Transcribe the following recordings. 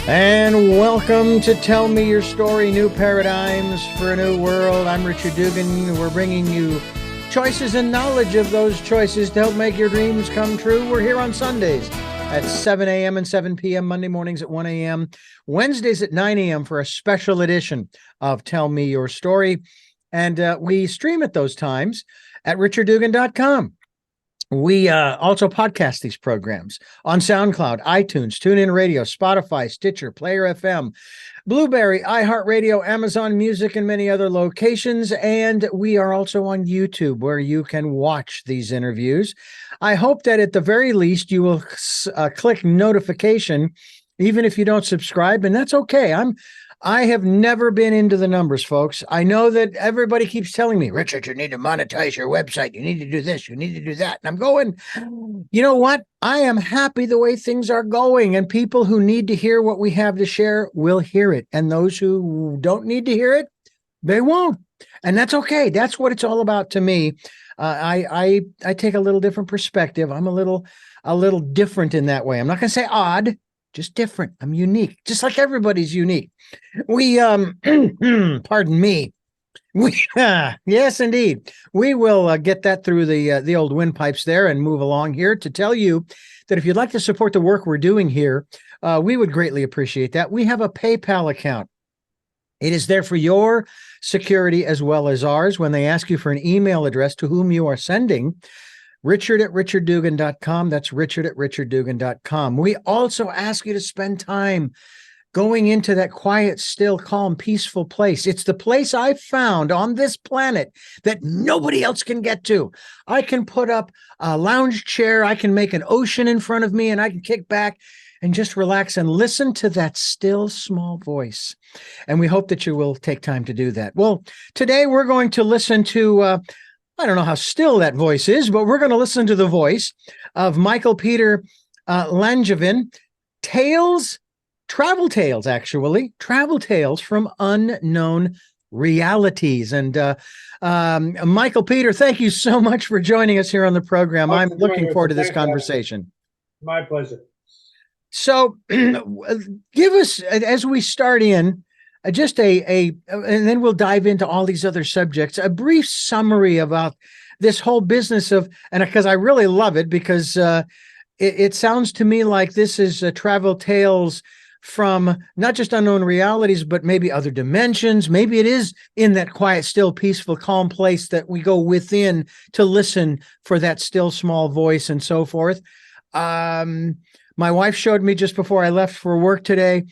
And welcome to Tell Me Your Story, New Paradigms for a New World. I'm Richard Dugan. We're bringing you choices and knowledge of those choices to help make your dreams come true. We're here on Sundays at 7 a.m. and 7 p.m., Monday mornings at 1 a.m., Wednesdays at 9 a.m. for a special edition of Tell Me Your Story. And we stream at those times at richarddugan.com. We also podcast these programs on SoundCloud, iTunes, TuneIn Radio, Spotify, Stitcher, Player FM, Blueberry, iHeartRadio, Amazon Music, and many other locations. And we are also on YouTube, where you can watch these interviews. I hope that at the very least you will click notification, even if you don't subscribe, and that's okay. I have never been into the numbers, folks. I know that everybody keeps telling me, Richard, you need to monetize your website. You need to do this. You need to do that. And I'm going, you know what? I am happy the way things are going. And people who need to hear what we have to share will hear it. And those who don't need to hear it, they won't. And that's okay. That's what it's all about to me. I take a little different perspective. I'm a little different in that way. I'm not going to say odd, just different. I'm unique, just like everybody's unique. We, pardon me. Yes, indeed. We will get that through the old windpipes there and move along here to tell you that if you'd like to support the work we're doing here, we would greatly appreciate that. We have a PayPal account. It is there for your security as well as ours. When they ask you for an email address to whom you are sending, richard@richarddugan.com. That's richard@richarddugan.com. We also ask you to spend time going into that quiet, still, calm, peaceful place. It's the place I found on this planet that nobody else can get to. I can put up a lounge chair. I can make an ocean in front of me, and I can kick back and just relax and listen to that still, small voice. And we hope that you will take time to do that. Well, today we're going to listen to I don't know how still that voice is, but we're going to listen to the voice of MichaelPeter Langevin. Travel tales from unknown realities. And MichaelPeter, thank you so much for joining us here on the program. I'm looking forward to this conversation. My pleasure. So give us, as we start in, just and then we'll dive into all these other subjects, a brief summary about this whole business of, and because I really love it, because it sounds to me like this is travel tales from not just unknown realities, but maybe other dimensions. Maybe it is in that quiet, still, peaceful, calm place that we go within to listen for that still, small voice and so forth. My wife showed me just before I left for work today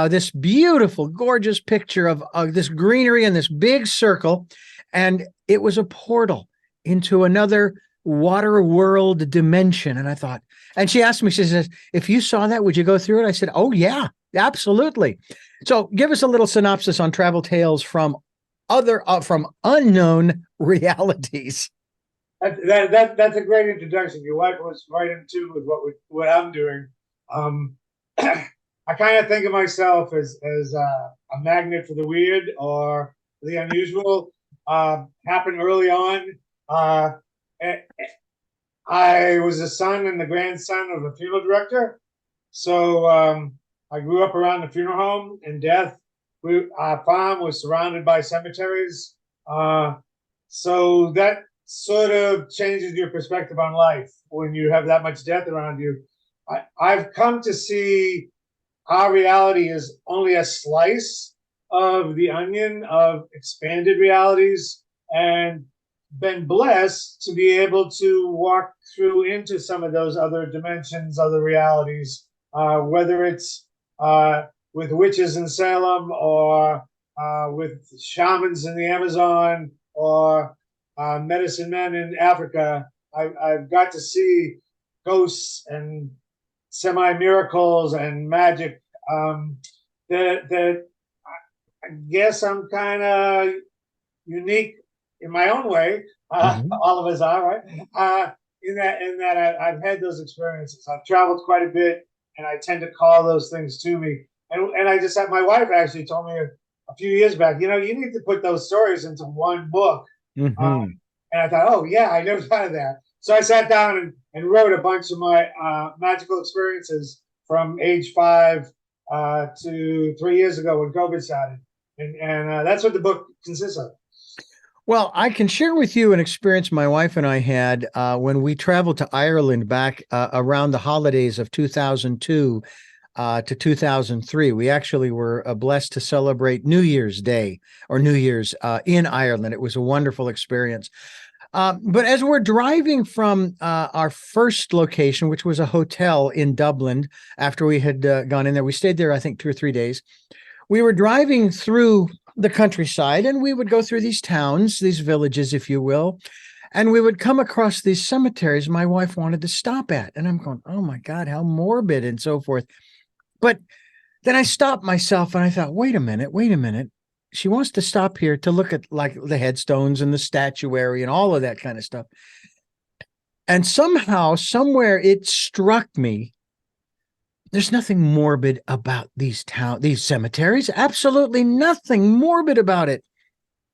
this beautiful, gorgeous picture of this greenery and this big circle. And it was a portal into another water world dimension. And I thought, and she asked me, she says, if you saw that, would you go through it? I said, oh, yeah, absolutely. So give us a little synopsis on travel tales from from unknown realities. That's a great introduction. Your wife was right in tune with what I'm doing. I kind of think of myself as a magnet for the weird or the unusual. Happened early on. I was the son and the grandson of a funeral director, so I grew up around the funeral home and death. Our farm was surrounded by cemeteries, so that sort of changes your perspective on life when you have that much death around you. I've come to see our reality is only a slice of the onion of expanded realities, and been blessed to be able to walk through into some of those other dimensions, other realities, whether it's with witches in Salem or with shamans in the Amazon or medicine men in Africa. I've got to see ghosts and semi-miracles and magic that I guess I'm kind of unique in my own way. All of us are, right? In that I've had those experiences. I've traveled quite a bit, and I tend to call those things to me. And I just had, my wife actually told me a few years back, you need to put those stories into one book. And I thought, oh yeah, I never thought of that. So I sat down and wrote a bunch of my magical experiences from age 5 to 3 years ago when COVID started. And that's what the book consists of. Well, I can share with you an experience my wife and I had when we traveled to Ireland back around the holidays of 2002 to 2003. We actually were blessed to celebrate New Year's Day or New Year's in Ireland. It was a wonderful experience. But as we're driving from our first location, which was a hotel in Dublin, after we had gone in there, we stayed there, I think, 2 or 3 days. We were driving through the countryside, and we would go through these towns, these villages, if you will, and we would come across these cemeteries my wife wanted to stop at. And I'm going, oh my God, how morbid and so forth. But then I stopped myself and I thought, wait a minute. She wants to stop here to look at like the headstones and the statuary and all of that kind of stuff. And somehow, somewhere it struck me, there's nothing morbid about these cemeteries. Absolutely nothing morbid about it.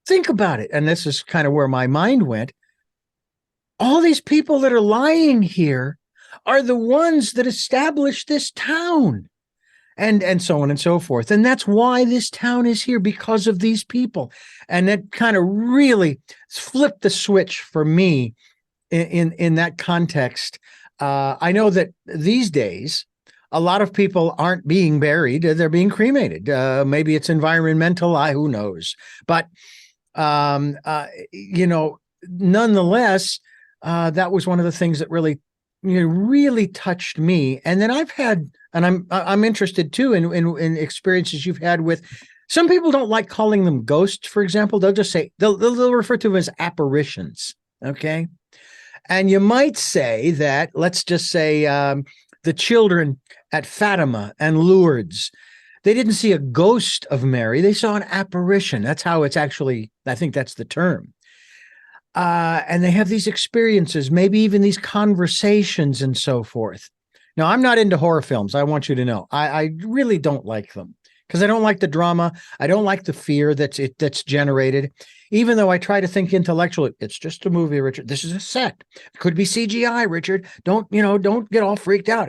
Think about it. And this is kind of where my mind went. All these people that are lying here are the ones that established this town. And so on and so forth. And that's why this town is here, because of these people. And that kind of really flipped the switch for me in that context. I know that these days, a lot of people aren't being buried. They're being cremated. Maybe it's environmental. Who knows? But, nonetheless, that was one of the things that really touched me. And then I've had, and I'm interested too in experiences you've had with, some people don't like calling them ghosts, for example. They'll just say, they'll refer to them as apparitions. Okay. And you might say that, let's just say, the children at Fatima and Lourdes, they didn't see a ghost of Mary. They saw an apparition. That's how it's actually, I think that's the term. And they have these experiences, maybe even these conversations and so forth. Now, I'm not into horror films. I want you to know. I really don't like them because I don't like the drama. I don't like the fear that's generated. Even though I try to think intellectually, it's just a movie, Richard. This is a set. It could be CGI, Richard. Don't get all freaked out.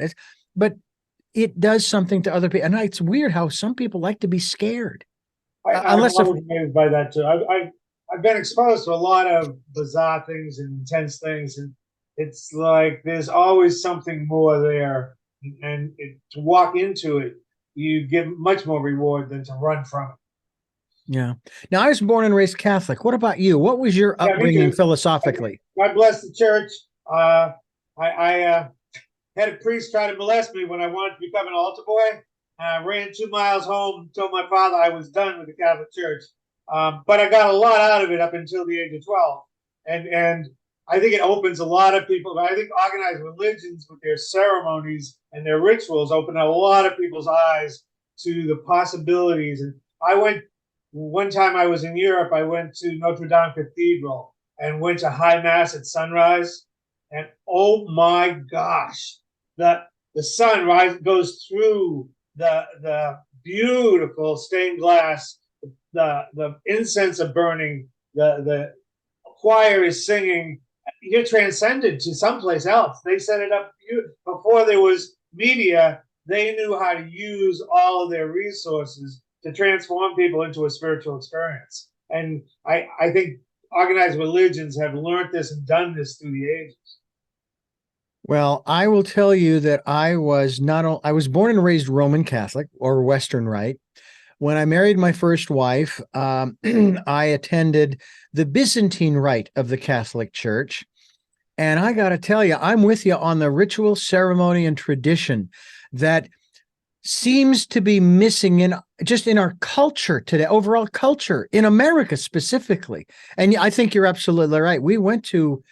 But it does something to other people. And it's weird how some people like to be scared. I'm always amazed by that too. I've been exposed to a lot of bizarre things and intense things, and it's like there's always something more there. And to walk into it, you get much more reward than to run from it. Yeah. Now, I was born and raised Catholic. What about you? What was your upbringing philosophically? God bless the church. I had a priest try to molest me when I wanted to become an altar boy. I ran 2 miles home, told my father I was done with the Catholic Church. But I got a lot out of it up until the age of 12. And I think it opens a lot of people. I think organized religions with their ceremonies and their rituals open a lot of people's eyes to the possibilities. And one time I was in Europe, I went to Notre Dame Cathedral and went to high mass at sunrise. And oh my gosh, the sun goes through the beautiful stained glass, the incense are burning, the choir is singing. You're transcended to someplace else. They set it up before there was media. They knew how to use all of their resources to transform people into a spiritual experience. And I think organized religions have learned this and done this through the ages. Well, I will tell you that I was born and raised Roman Catholic or Western Rite. When I married my first wife, I attended the Byzantine Rite of the Catholic Church. And I got to tell you, I'm with you on the ritual, ceremony, and tradition that seems to be missing in our culture today, overall culture in America specifically. And I think you're absolutely right. We went to,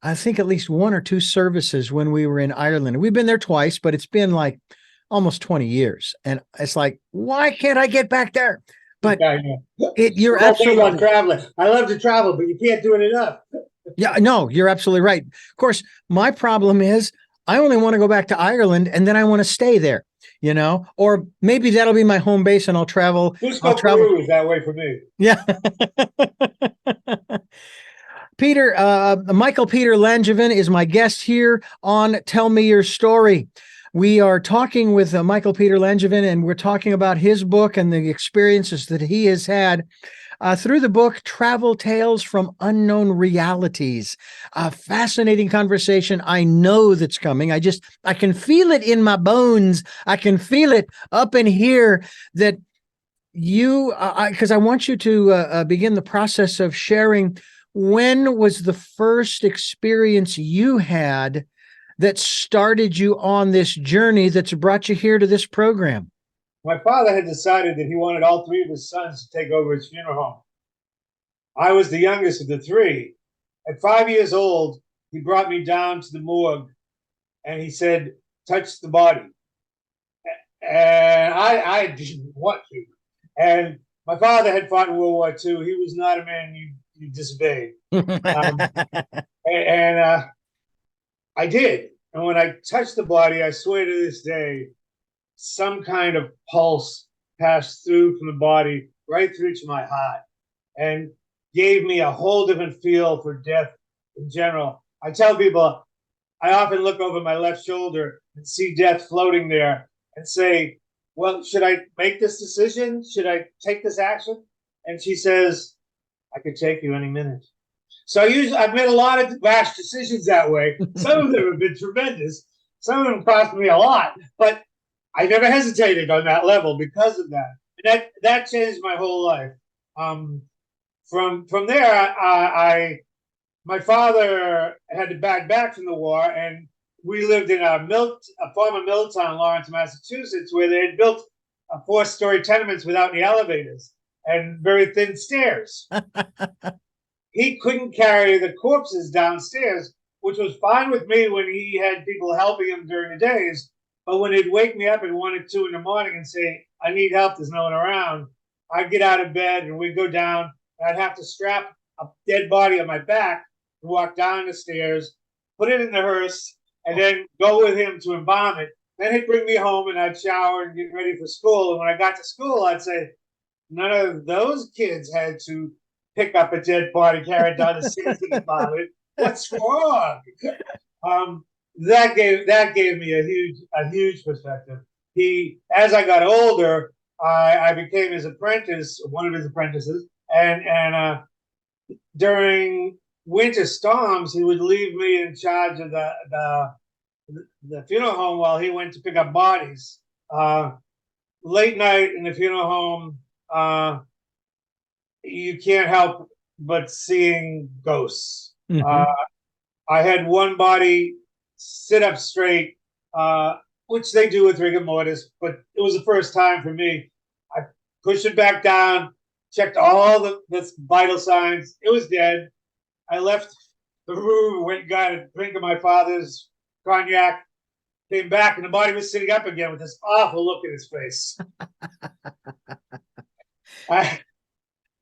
I think, at least 1 or 2 services when we were in Ireland. We've been there twice, but it's been like almost 20 years. And it's like, why can't I get back there? But you're absolutely traveling. I love to travel, but you can't do it enough. Yeah, no, you're absolutely right. Of course, my problem is I only want to go back to Ireland and then I want to stay there, or maybe that'll be my home base and I'll travel. Peru is that way for me. Yeah. MichaelPeter Langevin is my guest here on Tell Me Your Story. We are talking with MichaelPeter Langevin, and we're talking about his book and the experiences that he has had through the book Travel Tales from Unknown Realities. A fascinating conversation. I know that's coming. I can feel it in my bones. I can feel it up in here that because I want you to begin the process of sharing. When was the first experience you had that started you on this journey that's brought you here to this program? My father had decided that he wanted all three of his sons to take over his funeral home. I was the youngest of the three. At 5 years old, he brought me down to the morgue and he said, touch the body. And I didn't want to. And my father had fought in World War II. He was not a man you disobeyed. And I did. And when I touched the body, I swear to this day, some kind of pulse passed through from the body right through to my heart and gave me a whole different feel for death in general. I tell people, I often look over my left shoulder and see death floating there and say, well, should I make this decision? Should I take this action? And she says, I could take you any minute. So I've made a lot of rash decisions that way. Some of them have been tremendous. Some of them cost me a lot, but I never hesitated on that level because of that. And that changed my whole life. From there, my father had to back from the war, and we lived in a former mill town, Lawrence, Massachusetts, where they had built 4-story tenements without any elevators and very thin stairs. He couldn't carry the corpses downstairs, which was fine with me when he had people helping him during the days. But when he'd wake me up at 1 or 2 in the morning and say, I need help, there's no one around, I'd get out of bed and we'd go down. And I'd have to strap a dead body on my back and walk down the stairs, put it in the hearse, and then go with him to embalm it. Then he'd bring me home and I'd shower and get ready for school. And when I got to school, I'd say, none of those kids had to pick up a dead body, carry it down the stairs and embalm it. What's wrong? That gave me a huge perspective. As I got older, I became his apprentice, one of his apprentices, and during winter storms, he would leave me in charge of the funeral home while he went to pick up bodies. Late night in the funeral home, you can't help but seeing ghosts. Mm-hmm. I had one body sit up straight, which they do with rigor mortis, but it was the first time for me. I pushed it back down, checked all the vital signs. It was dead. I left the room, went and got a drink of my father's cognac, came back, and the body was sitting up again with this awful look in his face.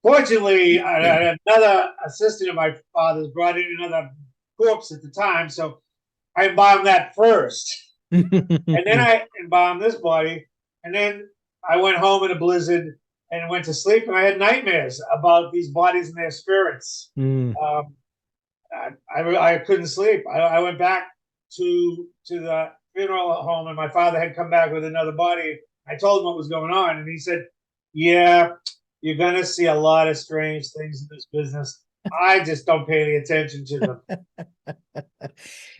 Fortunately, another assistant of my father's brought in another corpse at the time, so I embalmed that first. And then I embalmed this body, and then I went home in a blizzard and went to sleep, and I had nightmares about these bodies and their spirits. I couldn't sleep. I went back to the funeral home, and my father had come back with another body. I told him what was going on, and he said, yeah, you're going to see a lot of strange things in this business. I just don't pay any attention to them.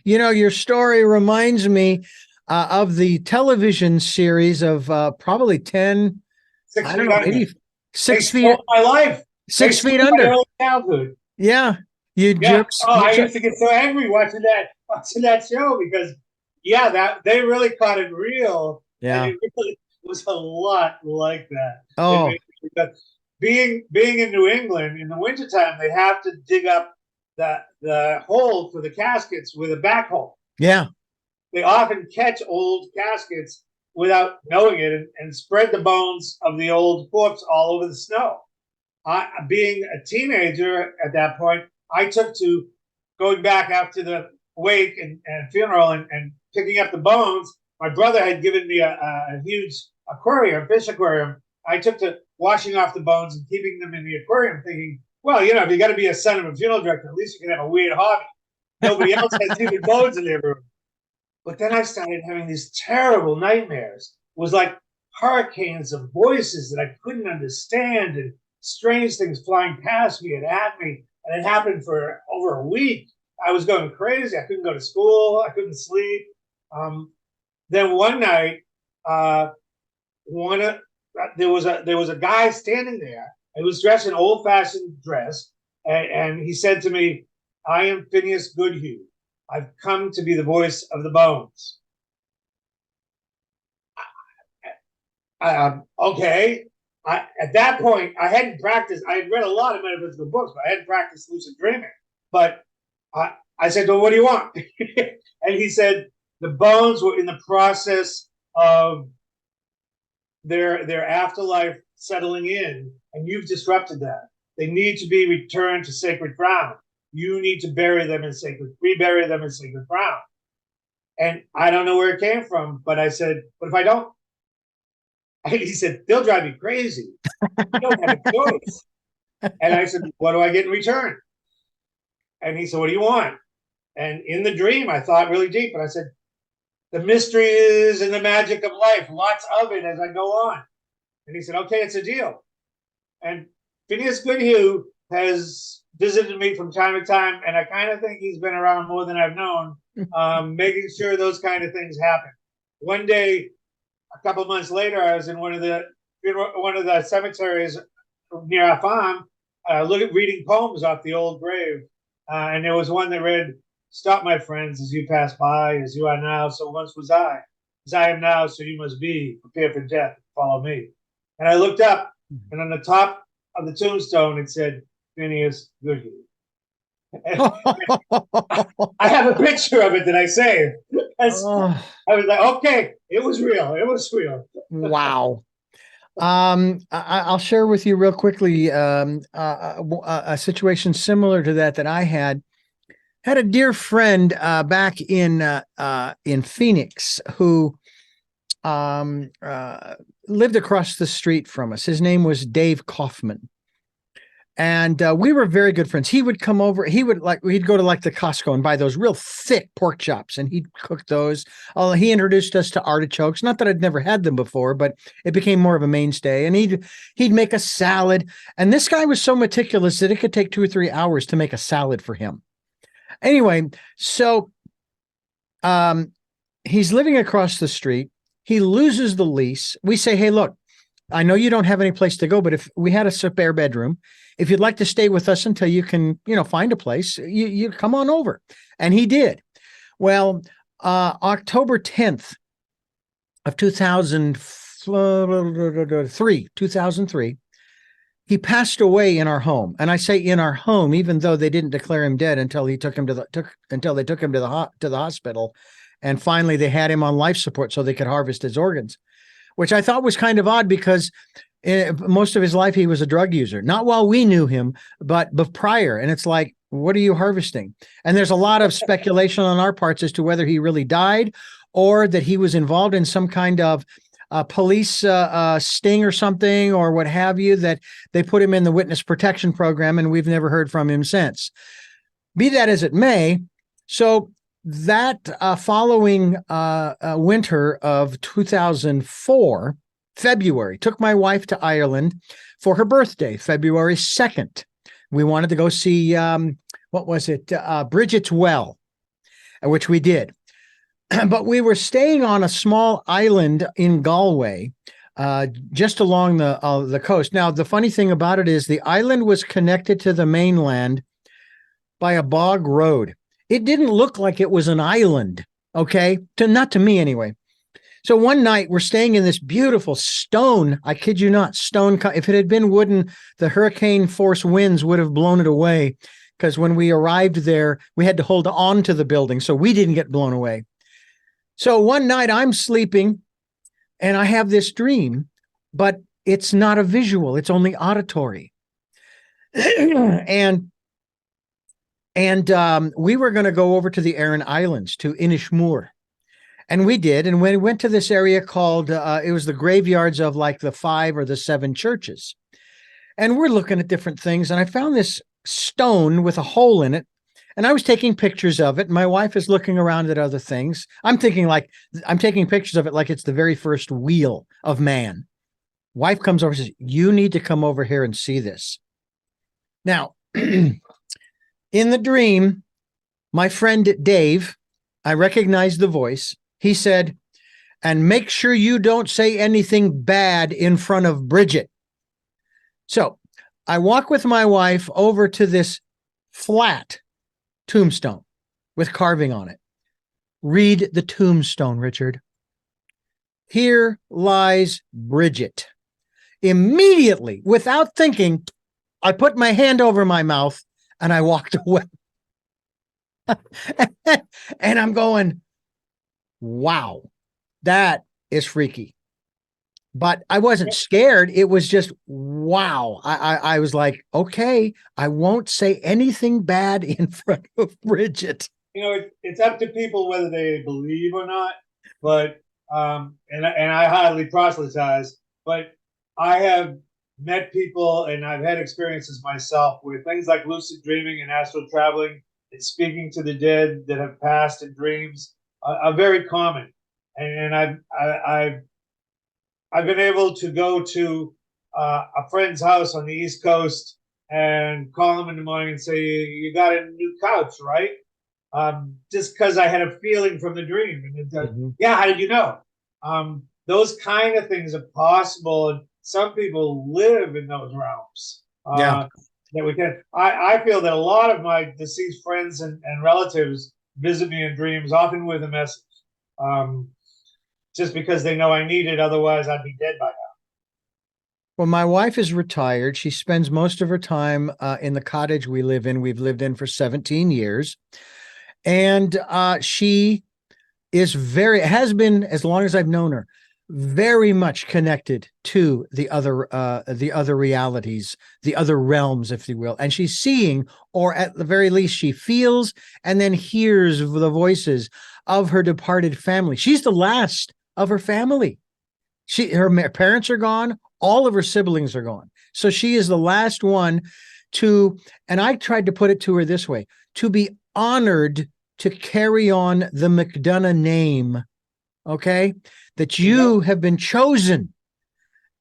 You know, your story reminds me of the television series of probably 10, 6 I feet don't know, under. maybe 6 They feet. my life. 6 feet under. My early childhood. Yeah. I used to get so angry watching that show because, they really caught it real. Yeah. And it really was a lot like that. Oh. Being in New England in the wintertime, they have to dig up the hole for the caskets with a backhoe. Yeah. They often catch old caskets without knowing it and spread the bones of the old corpse all over the snow. Being a teenager at that point, I took to going back after the wake and funeral and picking up the bones. My brother had given me a huge fish aquarium. I took to washing off the bones and keeping them in the aquarium, thinking, well, if you got to be a son of a funeral director, at least you can have a weird hobby. Nobody else has human bones in their room. But then I started having these terrible nightmares. It was like hurricanes of voices that I couldn't understand and strange things flying past me and at me. And it happened for over a week. I was going crazy. I couldn't go to school. I couldn't sleep. Then one night, one there was a guy standing there. He was dressed in old-fashioned dress, and he said to me, "I am Phineas Goodhue. I've come to be the voice of the bones." Okay. At that point, I hadn't practiced. I had read a lot of metaphysical books, but I hadn't practiced lucid dreaming. But I said, "Well, what do you want?" And he said, "The bones were in the process of their afterlife settling in, and you've disrupted that. They need to be returned to sacred ground. You need to rebury them in sacred ground." And I don't know where it came from, but I said, "But if I don't?" And he said, "They'll drive you crazy. You don't have a choice." And I said, "What do I get in return?" And he said, "What do you want?" And in the dream, I thought really deep, and I said, "The mystery is in the magic of life, lots of it as I go on." And he said, "Okay, it's a deal." And Phineas Goodhue has visited me from time to time, and I kind of think he's been around more than I've known, making sure those kind of things happen. One day, a couple of months later, I was in one of the cemeteries near our farm, reading poems off the old grave, and there was one that read, "Stop, my friends, as you pass by, as you are now, so once was I. As I am now, so you must be. Prepare for death, follow me." And I looked up, and on the top of the tombstone, it said, "Phineas Goodhue." I have a picture of it that I saved. I was like, okay, it was real. It was real. Wow. I'll share with you real quickly a situation similar to that I had. Had a dear friend back in Phoenix who lived across the street from us. His name was Dave Kaufman. And we were very good friends. He would come over. We'd go to like the Costco and buy those real thick pork chops, and he'd cook those. He introduced us to artichokes. Not that I'd never had them before, but it became more of a mainstay. And he'd make a salad. And this guy was so meticulous that it could take 2 or 3 hours to make a salad for him. Anyway, so he's living across the street. He loses the lease. We say, "Hey, look, I know you don't have any place to go, but if we had a spare bedroom, if you'd like to stay with us until you can, find a place, you come on over." And he did. Well, October 10th of 2003, he passed away in our home. And I say in our home, even though they didn't declare him dead until they took him to the hospital. And finally they had him on life support so they could harvest his organs, which I thought was kind of odd because most of his life he was a drug user, not while we knew him, but prior. And it's like, what are you harvesting? And there's a lot of speculation on our parts as to whether he really died or that he was involved in some kind of police sting or something or what have you, that they put him in the witness protection program, and we've never heard from him since. Be that as it may, so that following winter of 2004, February, took my wife to Ireland for her birthday, February 2nd. We wanted to go see, Bridget's Well, which we did. But we were staying on a small island in Galway, just along the coast. Now, the funny thing about it is the island was connected to the mainland by a bog road. It didn't look like it was an island, okay? Not to me anyway. So one night we're staying in this beautiful stone, I kid you not, stone. If it had been wooden, the hurricane force winds would have blown it away, because when we arrived there, we had to hold on to the building so we didn't get blown away. So one night I'm sleeping and I have this dream, but it's not a visual, it's only auditory. and we were going to go over to the Aran Islands, to Inishmore. And we did. And when we went to this area called, it was the graveyards of like the 5 or the 7 churches. And we're looking at different things. And I found this stone with a hole in it. And I was taking pictures of it. My wife is looking around at other things. I'm thinking like I'm taking pictures of it like it's the very first wheel of man. Wife comes over and says, "You need to come over here and see this." Now, in the dream, my friend Dave, I recognized the voice. He said, "And make sure you don't say anything bad in front of Bridget." So I walk with my wife over to this flat tombstone with carving on it. Read the tombstone, Richard. "Here lies Bridget." Immediately, without thinking, I put my hand over my mouth and I walked away. And I'm going, wow, that is freaky. But I wasn't scared. It was just, wow. I was like, okay, I won't say anything bad in front of Bridget. It's up to people whether they believe or not, but and I hardly proselytize, but I have met people and I've had experiences myself where things like lucid dreaming and astral traveling and speaking to the dead that have passed in dreams are very common, and I've been able to go to a friend's house on the East Coast and call him in the morning and say, "You got a new couch, right?" Just because I had a feeling from the dream. And yeah, how did you know? Those kind of things are possible, and some people live in those realms. Yeah. That we can. I feel that a lot of my deceased friends and relatives visit me in dreams, often with a message, just because they know I need it. Otherwise, I'd be dead by now. Well, my wife is retired. She spends most of her time in the cottage we live in. We've lived in for 17 years. And she has been, as long as I've known her, very much connected to the other realities, the other realms, if you will. And she's seeing, or at the very least, she feels and then hears the voices of her departed family. She's the last of her family. Her parents are gone. All of her siblings are gone. So she is the last one to, and I tried to put it to her this way, to be honored to carry on the McDonough name, okay? That you have been chosen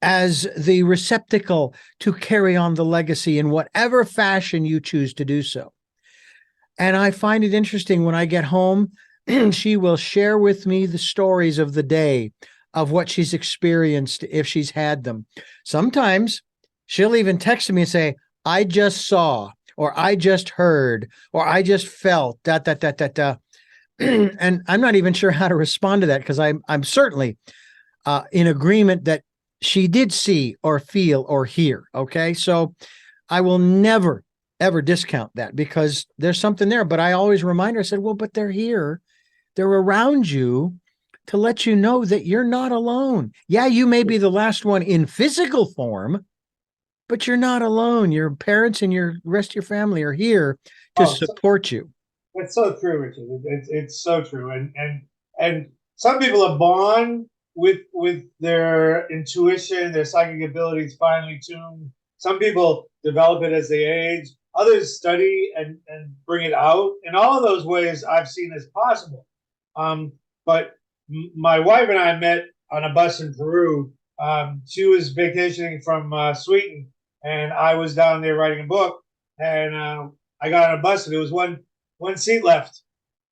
as the receptacle to carry on the legacy in whatever fashion you choose to do so. And I find it interesting when I get home, she will share with me the stories of the day, of what she's experienced if she's had them. Sometimes she'll even text me and say, "I just saw," or "I just heard," or "I just felt that." And I'm not even sure how to respond to that, because I'm certainly in agreement that she did see or feel or hear. Okay. So I will never, ever discount that, because there's something there. But I always remind her, I said, well, but they're here. They're around you to let you know that you're not alone. Yeah, you may be the last one in physical form, but you're not alone. Your parents and your rest of your family are here to support you. It's so true, Richard. It's so true. And some people are born with their intuition, their psychic abilities finely tuned. Some people develop it as they age. Others study and bring it out. In all of those ways, I've seen as possible. But my wife and I met on a bus in Peru. She was vacationing from Sweden, and I was down there writing a book. And I got on a bus, and there was one seat left.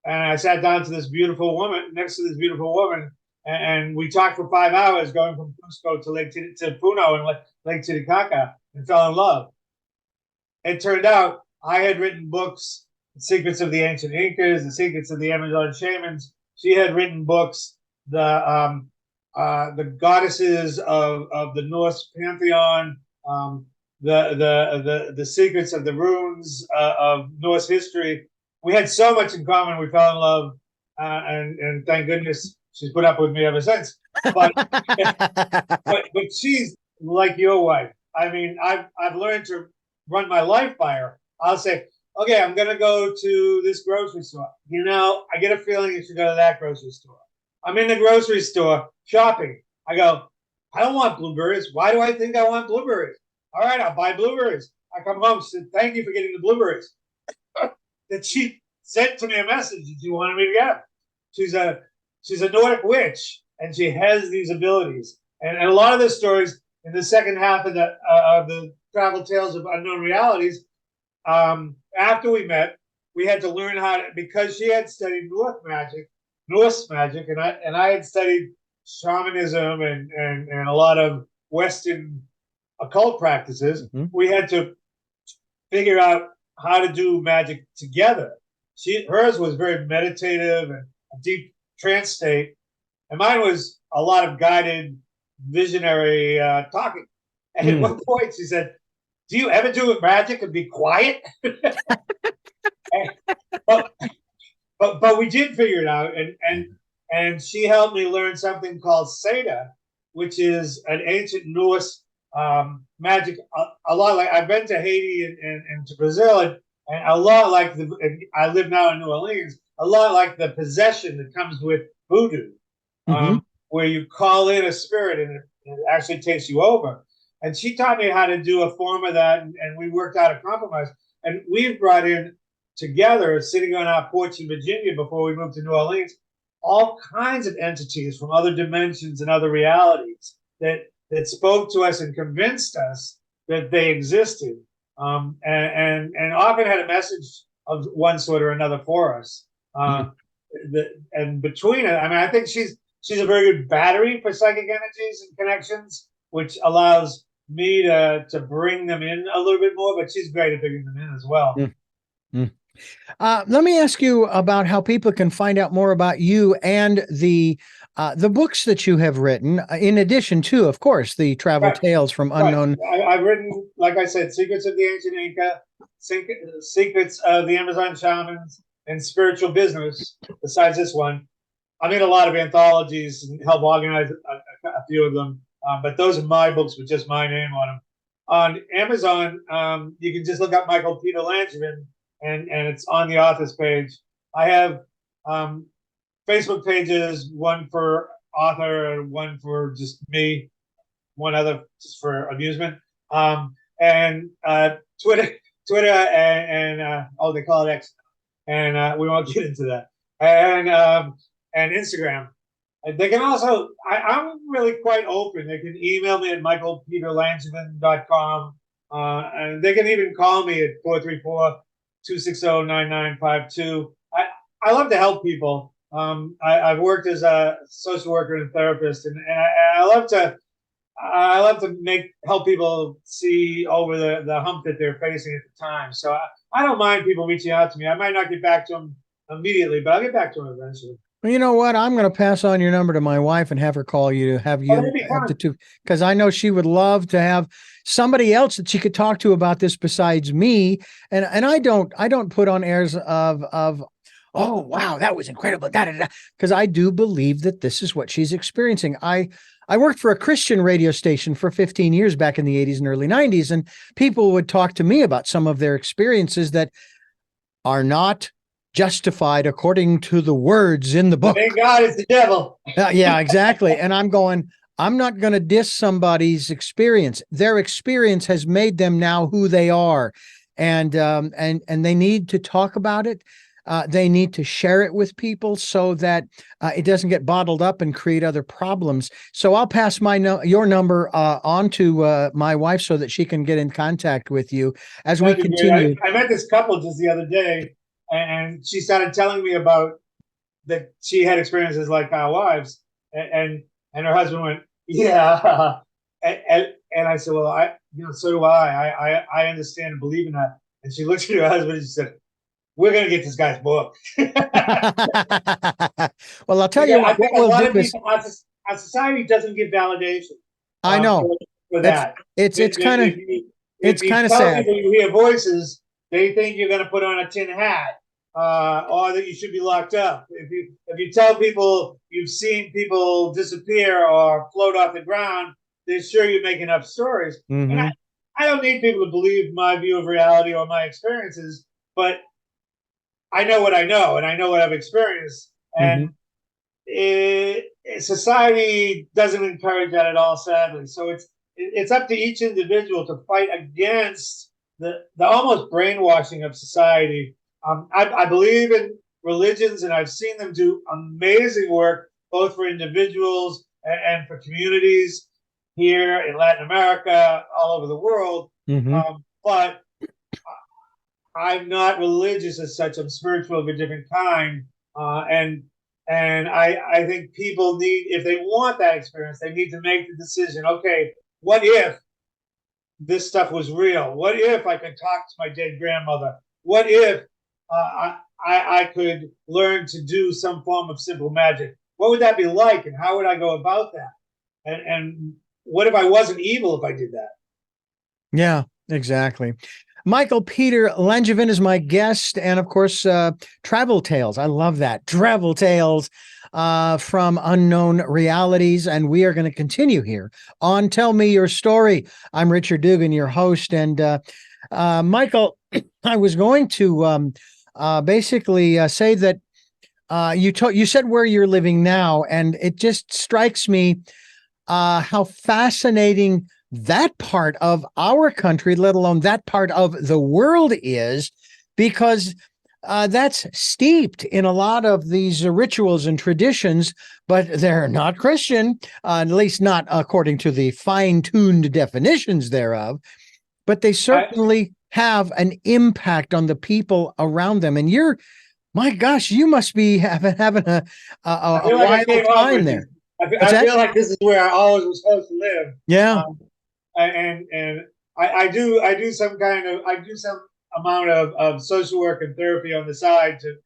And I sat down to this beautiful woman, next to this beautiful woman, and we talked for 5 hours, going from Cusco to Puno and Lake Titicaca, and fell in love. It turned out I had written books, The Secrets of the Ancient Incas, The Secrets of the Amazon Shamans. She had written books, the goddesses of the Norse pantheon, the secrets of the runes of Norse history. We had so much in common. We fell in love, and thank goodness she's put up with me ever since. But but she's like your wife. I mean, I've learned to run my life by her. I'll say, okay, I'm gonna go to this grocery store. I get a feeling you should go to that grocery store. I'm in the grocery store shopping. I go, I don't want blueberries. Why do I think I want blueberries? All right, I'll buy blueberries. I come home, said, thank you for getting the blueberries. that she sent to me a message that she wanted me to get. She's a Nordic witch, and she has these abilities. And a lot of the stories in the second half of the Travel Tales of Unknown Realities, after we met, we had to learn how to, because she had studied Norse magic, and I had studied shamanism and a lot of Western occult practices. Mm-hmm. We had to figure out how to do magic together. Hers was very meditative and a deep trance state, and mine was a lot of guided, visionary talking. And at one point, she said, "Do you ever do magic and be quiet?" but we did figure it out, and she helped me learn something called Seda, which is an ancient Norse magic. A lot like, I've been to Haiti and to Brazil, and a lot like I live now in New Orleans. A lot like the possession that comes with voodoo, where you call in a spirit and it actually takes you over. And she taught me how to do a form of that, and we worked out a compromise. And we've brought in together, sitting on our porch in Virginia before we moved to New Orleans, all kinds of entities from other dimensions and other realities that spoke to us and convinced us that they existed, and often had a message of one sort or another for us. And between it, I mean, I think she's a very good battery for psychic energies and connections, which allows me to bring them in a little bit more, but she's great at bringing them in as well. Let me ask you about how people can find out more about you and the books that you have written, in addition to, of course, the Travel Tales from Unknown. I've written, like I said, Secrets of the Ancient Inca, Secrets of the Amazon Shamans, and Spiritual Business, besides this one. I'm in a lot of anthologies and help organize a few of them, but those are my books with just my name on them. On Amazon, you can just look up MichaelPeter Langevin, and it's on the author's page. I have Facebook pages, one for author and one for just me, one other just for amusement, and Twitter, and they call it X, and we won't get into that, and Instagram. They can also, I'm really quite open. They can email me at michaelpeterlangevin.com, and they can even call me at 434-260-9952. I love to help people. I've worked as a social worker and therapist, and I love to help people see over the hump that they're facing at the time. So I don't mind people reaching out to me. I might not get back to them immediately, but I'll get back to them eventually. Well, you know what? I'm going to pass on your number to my wife and have her call you to have you have the two, because I know she would love to have somebody else that she could talk to about this besides me. And I don't put on airs of oh wow, that was incredible, because I do believe that this is what she's experiencing. I worked for a Christian radio station for 15 years back in the 80s and early 90s, and people would talk to me about some of their experiences that are not justified according to the words in the book. Thank God it's the devil. Yeah, exactly. And I'm not going to diss somebody's experience. Their experience has made them now who they are, and they need to talk about it. They need to share it with people so that it doesn't get bottled up and create other problems. So I'll pass your number on to my wife so that she can get in contact with you as we continue. I met this couple just the other day, and she started telling me about that she had experiences like our wives, and her husband went, yeah, and I said, well, so do I. I understand and believe in that. And she looked at her husband and she said, we're going to get this guy's book. Well, I'll tell you what we'll do is, our society doesn't give validation. I know for that. It's kind of sad. People, you hear voices, they think you're going to put on a tin hat, or that you should be locked up. If you tell people you've seen people disappear or float off the ground, they're sure you're making up stories. Mm-hmm. And I don't need people to believe my view of reality or my experiences, but I know what I know, and I know what I've experienced, and society doesn't encourage that at all, sadly. So it's up to each individual to fight against the almost brainwashing of society. I believe in religions, and I've seen them do amazing work, both for individuals and for communities here in Latin America, all over the world. Hmm. But I'm not religious as such. I'm spiritual of a different kind, and I think people need, if they want that experience, they need to make the decision. Okay, what if this stuff was real? What if I could talk to my dead grandmother? What if I could learn to do some form of simple magic? What would that be like, and how would I go about that? And what if I wasn't evil if I did that? Yeah, exactly. MichaelPeter Langevin is my guest, and of course, Travel Tales. I love that. Travel Tales from Unknown Realities. And we are going to continue here on Tell Me Your Story. I'm Richard Dugan, your host. And Michael, I was going to basically say that you said where you're living now, and it just strikes me how fascinating that part of our country, let alone that part of the world, is, because that's steeped in a lot of these rituals and traditions, but they're not Christian, at least not according to the fine-tuned definitions thereof. But they certainly have an impact on the people around them. And my gosh, you must be having I a feel like I wild came home, time Richard. there. What's I that? feel like this is where I always was supposed to live. Yeah. And I do some amount of social work and therapy on the side to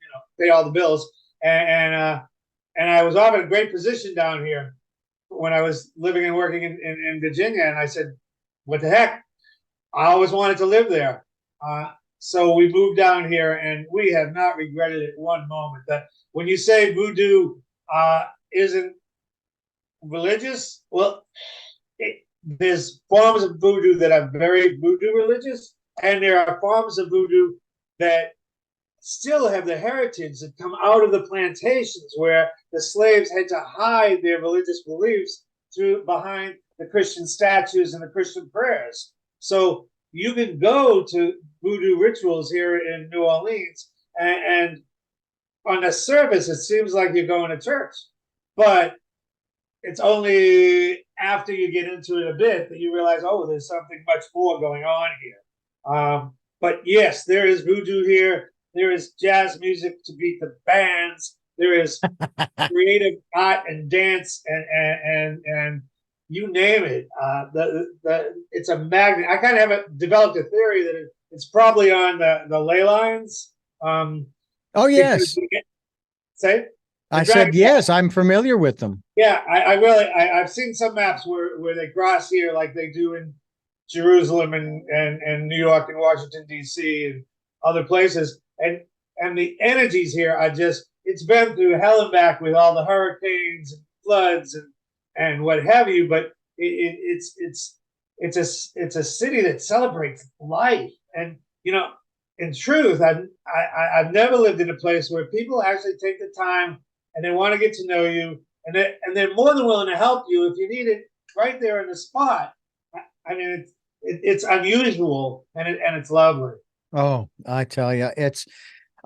pay all the bills. And I was offered a great position down here when I was living and working in Virginia, and I said, "What the heck? I always wanted to live there." So we moved down here, and we have not regretted it one moment. That when you say voodoo isn't religious, well, there's forms of voodoo that are very voodoo religious, and there are forms of voodoo that still have the heritage that come out of the plantations where the slaves had to hide their religious beliefs through behind the Christian statues and the Christian prayers. So you can go to voodoo rituals here in New Orleans, and on the surface, it seems like you're going to church, but it's only after you get into it a bit that you realize, oh, there's something much more going on here. But yes, there is voodoo here. There is jazz music to beat the bands. There is creative art and dance and you name it. It's a magnet. I kind of have developed a theory that it's probably on the ley lines. Oh, yes. Say I said, yes, I'm familiar with them. Yeah, I've seen some maps where they cross here like they do in Jerusalem and New York and Washington D.C. and other places, and the energies here are just, it's been through hell and back with all the hurricanes and floods and what have you, but it's a city that celebrates life. And in truth, I've never lived in a place where people actually take the time and they want to get to know you, and they're more than willing to help you if you need it right there in the spot. I mean, it's unusual, and it's lovely. Oh, I tell you, it's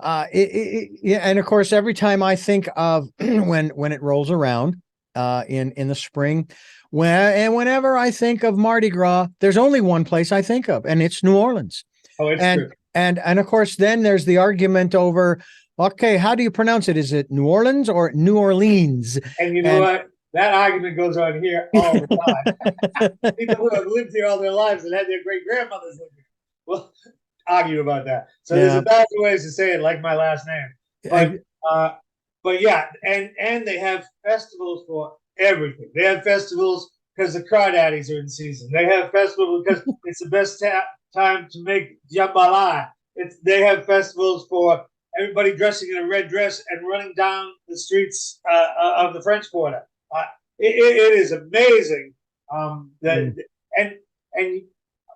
yeah, and of course, every time I think of when it rolls around in the spring, whenever I think of Mardi Gras, there's only one place I think of, and it's New Orleans. Oh, it's and true. and of course, then there's the argument over, okay, how do you pronounce it? Is it New Orleans or New Orleans? And you know what? That argument goes on here all the time. People who have lived here all their lives and had their great grandmothers live here will argue about that. So there's 1,000 ways to say it, like my last name. But yeah, and they have festivals for everything. They have festivals because the crawdaddies are in season. They have festivals because it's the best time to make jambalaya. They have festivals for everybody dressing in a red dress and running down the streets of the French Quarter. It is amazing. And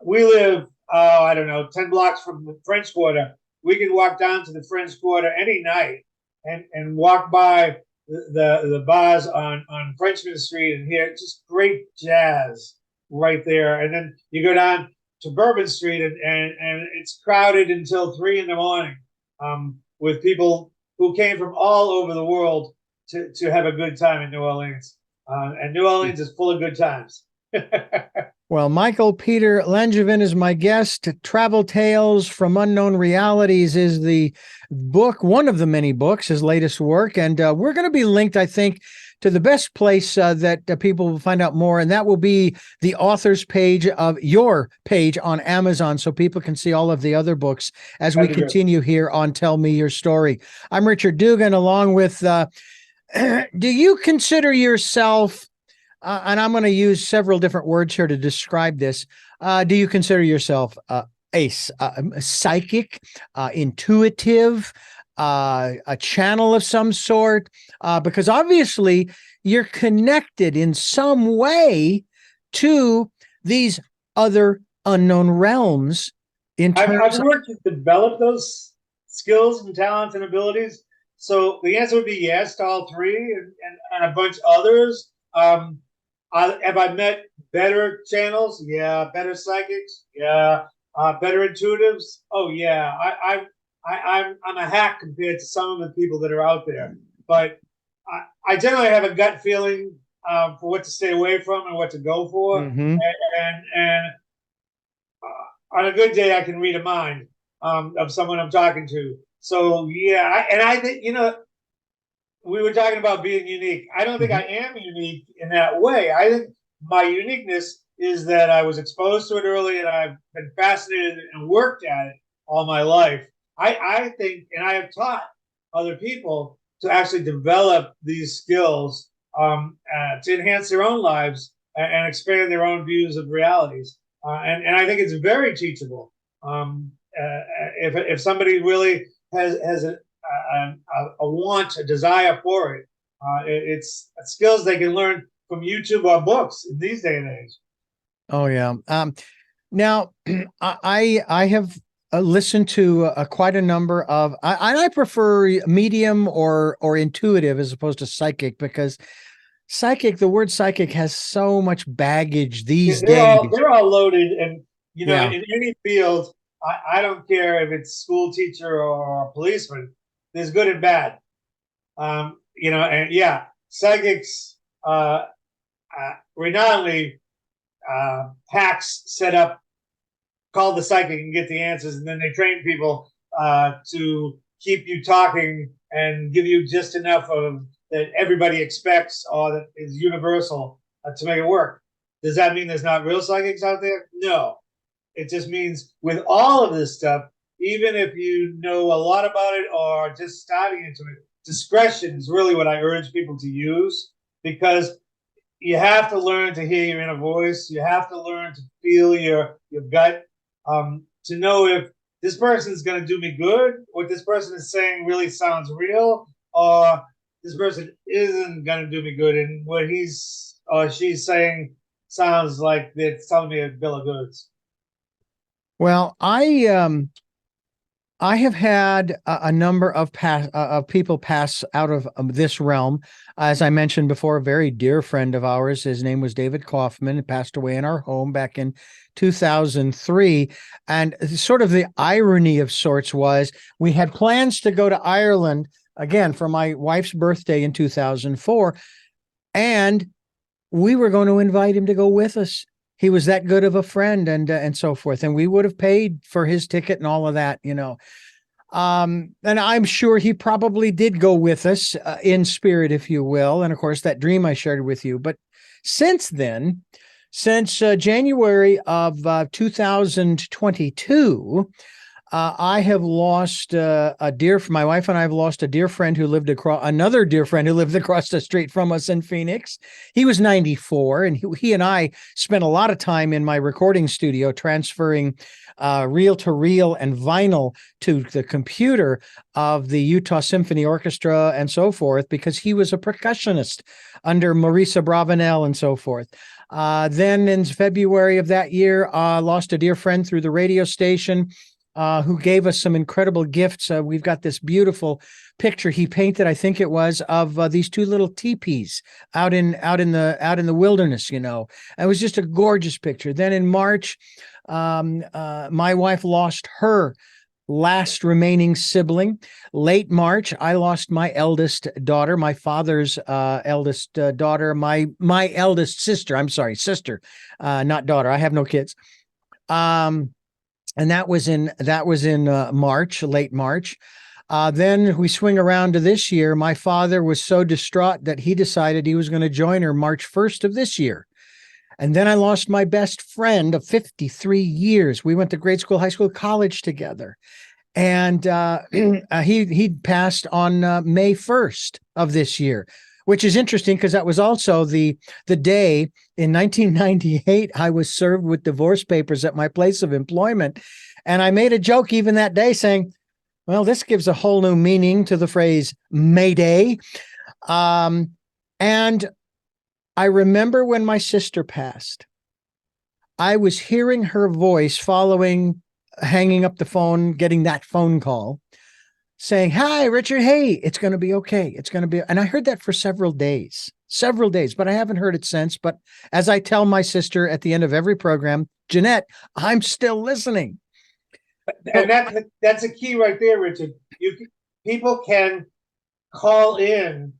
we live, I don't know, 10 blocks from the French Quarter. We can walk down to the French Quarter any night and walk by the bars on Frenchman Street and hear just great jazz right there. And then you go down to Bourbon Street and it's crowded until 3 in the morning. with people who came from all over the world to have a good time in New Orleans. And New Orleans is full of good times. Well, MichaelPeter Langevin is my guest. Travel Tales from Unknown Realities is the book, one of the many books, his latest work. And we're going to be linked, I think, to the best place that people will find out more. And that will be the author's page of your page on Amazon, so people can see all of the other books as we continue here on Tell Me Your Story. I'm Richard Dugan, along with, do you consider yourself, and I'm going to use several different words here to describe this. Do you consider yourself a psychic, intuitive, a channel of some sort? Because obviously you're connected in some way to these other unknown realms. I've worked to develop those skills and talents and abilities. So the answer would be yes to all three, and a bunch of others. Have I met better channels? Yeah. Better psychics? Yeah. Better intuitives? Oh yeah. I'm a hack compared to some of the people that are out there, but I generally have a gut feeling for what to stay away from and what to go for, and on a good day I can read a mind of someone I'm talking to. So yeah, I think we were talking about being unique. I don't think I am unique in that way. I think my uniqueness is that I was exposed to it early, and I've been fascinated and worked at it all my life. I think, and I have taught other people to actually develop these skills to enhance their own lives and expand their own views of realities. And I think it's very teachable. If somebody really has a want, a desire for it, it's skills they can learn from YouTube or books in these day and age. Oh yeah. Now I have listened to quite a number of, I prefer medium or intuitive as opposed to psychic, because the word psychic has so much baggage these days. They're all loaded, and in any field, I don't care if it's school teacher or policeman. There's good and bad, and psychics renownedly hacks set up, call the psychic and get the answers, and then they train people to keep you talking and give you just enough of that everybody expects or that is universal to make it work. Does that mean there's not real psychics out there? No. It just means with all of this stuff, even if you know a lot about it or just starting into it, discretion is really what I urge people to use, because you have to learn to hear your inner voice. You have to learn to feel your gut, to know if this person is going to do me good, what this person is saying really sounds real, or this person isn't going to do me good, and what he's or she's saying sounds like they're telling me a bill of goods. Well, I have had a number of people pass out of this realm. As I mentioned before, a very dear friend of ours, his name was David Kaufman, passed away in our home back in 2003. And sort of the irony of sorts was we had plans to go to Ireland again for my wife's birthday in 2004. And we were going to invite him to go with us. He was that good of a friend, and so forth. And we would have paid for his ticket and all of that, And I'm sure he probably did go with us in spirit, if you will. And of course, that dream I shared with you. But since then, since January of 2022, I have lost my wife and I have lost a dear friend who lived another dear friend who lived across the street from us in Phoenix. He was 94, and he and I spent a lot of time in my recording studio transferring reel to reel and vinyl to the computer of the Utah Symphony Orchestra and so forth, because he was a percussionist under Maurice Abravanel and so forth. Then in February of that year, lost a dear friend through the radio station, who gave us some incredible gifts. We've got this beautiful picture he painted, I think it was, of these two little teepees out in the wilderness. It was just a gorgeous picture. Then in March, my wife lost her last remaining sibling. Late March, I lost my eldest daughter, my father's eldest daughter, my eldest sister. I'm sorry, sister, not daughter. I have no kids. And that was in March, late March. Then we swing around to this year. My father was so distraught that he decided he was going to join her March 1st of this year. And then I lost my best friend of 53 years. We went to grade school, high school, college together. And he passed on May 1st of this year, which is interesting because that was also the day in 1998 I was served with divorce papers at my place of employment. And I made a joke even that day saying, well, this gives a whole new meaning to the phrase Mayday. And I remember when my sister passed, I was hearing her voice following, hanging up the phone, getting that phone call saying, hi, Richard. Hey, it's going to be okay. It's going to be. And I heard that for several days, but I haven't heard it since. But as I tell my sister at the end of every program, Jeanette, I'm still listening. And that's a key right there, Richard. People can call in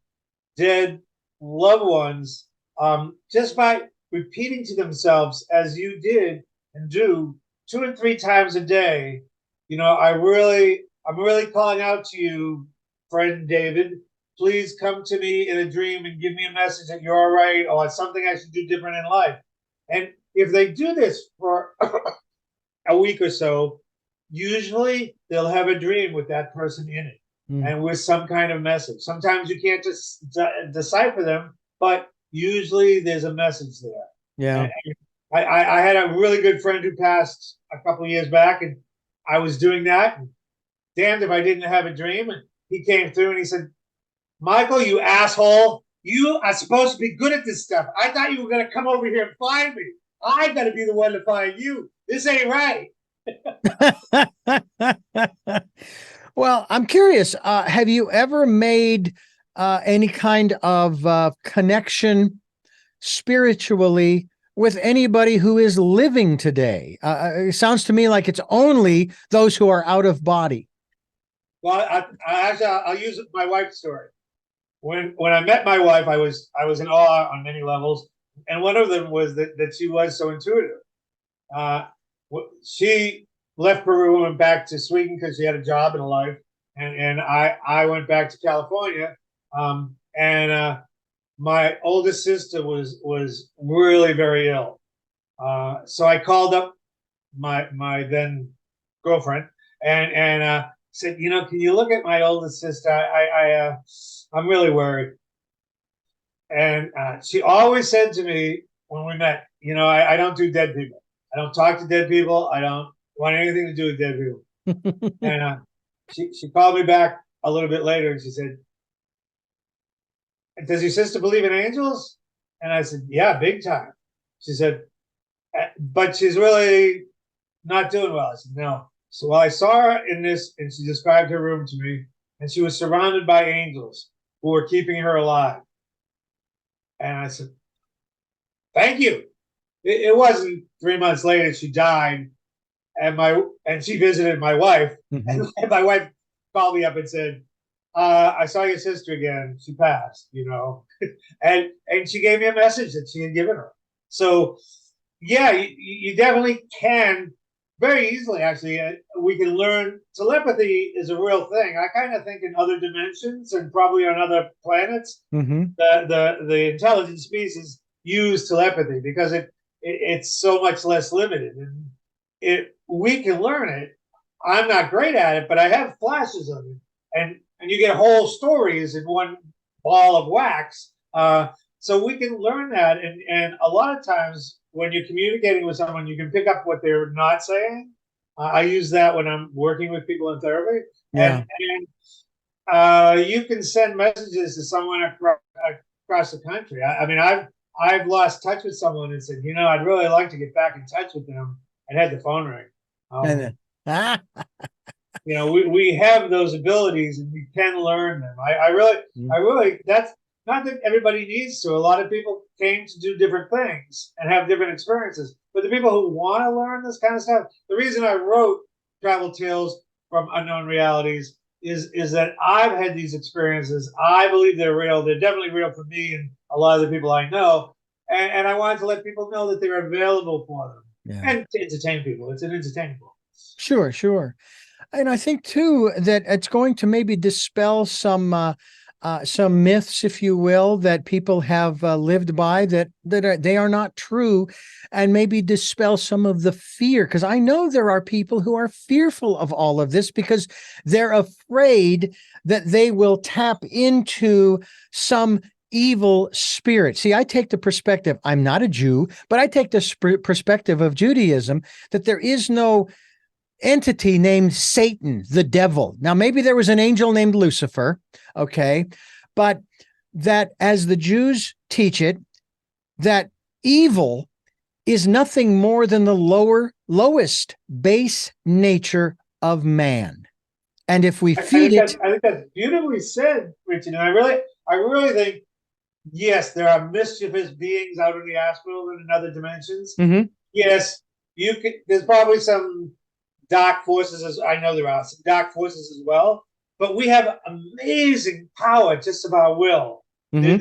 dead loved ones just by repeating to themselves, as you did and do 2 and 3 times a day. I'm really calling out to you, friend David. Please come to me in a dream and give me a message that you're all right, or something I should do different in life. And if they do this for a week or so, usually they'll have a dream with that person in it and with some kind of message. Sometimes you can't just decipher them, but usually there's a message there. Yeah. And I had a really good friend who passed a couple of years back, and I was doing that. And damned if I didn't have a dream. And he came through and he said, Michael, you asshole, you are supposed to be good at this stuff. I thought you were going to come over here and find me. I got to be the one to find you. This ain't right. Well, I'm curious. Have you ever made any kind of connection spiritually with anybody who is living today? It sounds to me like it's only those who are out of body. Well, I'll use my wife's story. When I met my wife, I was in awe on many levels, and one of them was that she was so intuitive. She left Peru and went back to Sweden because she had a job and a life, and I went back to California, and my oldest sister was really very ill, so I called up my then girlfriend and said, can you look at my oldest sister? I'm really worried. And she always said to me when we met, I don't do dead people. I don't talk to dead people. I don't want anything to do with dead people. And she called me back a little bit later and she said, does your sister believe in angels? And I said, yeah, big time. She said, but she's really not doing well. I said, no. So I saw her in this, and she described her room to me, and she was surrounded by angels who were keeping her alive. And I said, thank you. It wasn't 3 months later she died, and she visited my wife, and my wife called me up and said, I saw your sister again. She passed, and she gave me a message that she had given her. So, yeah, you definitely can very easily. Actually, we can learn. Telepathy is a real thing. I kind of think in other dimensions and probably on other planets, the intelligent species use telepathy because it's so much less limited, and we can learn it. I'm not great at it, but I have flashes of it, and you get whole stories in one ball of wax. So we can learn that, and a lot of times when you're communicating with someone, you can pick up what they're not saying. I use that when I'm working with people in therapy. Yeah. And you can send messages to someone across the country. I mean, I've lost touch with someone and said, I'd really like to get back in touch with them, and had the phone ring. We have those abilities and we can learn them. I really, that's not that everybody needs to. A lot of people came to do different things and have different experiences. But the people who want to learn this kind of stuff, the reason I wrote Travel Tales from unknown realities is that I've had these experiences. I believe they're real. They're definitely real for me and a lot of the people I know. And I wanted to let people know that they're available for them Yeah. and to entertain people. It's an entertaining book. Sure, sure. And I think too that it's going to maybe dispel some myths, if you will, that people have lived by they are not true, and maybe dispel some of the fear. Because I know there are people who are fearful of all of this because they're afraid that they will tap into some evil spirit. See, I take the perspective. I'm not a Jew, but I take the perspective of Judaism that there is no entity named Satan, the devil. Now, maybe there was an angel named Lucifer, okay, but that as the Jews teach it, that evil is nothing more than the lowest base nature of man. And if we feed it, I think that's beautifully said, Richard. And I really think, yes, there are mischievous beings out in the astral and in other dimensions. Mhm. Yes, there's probably some dark forces, as I know there are some dark forces as well, but we have amazing power just of our will. Mhm.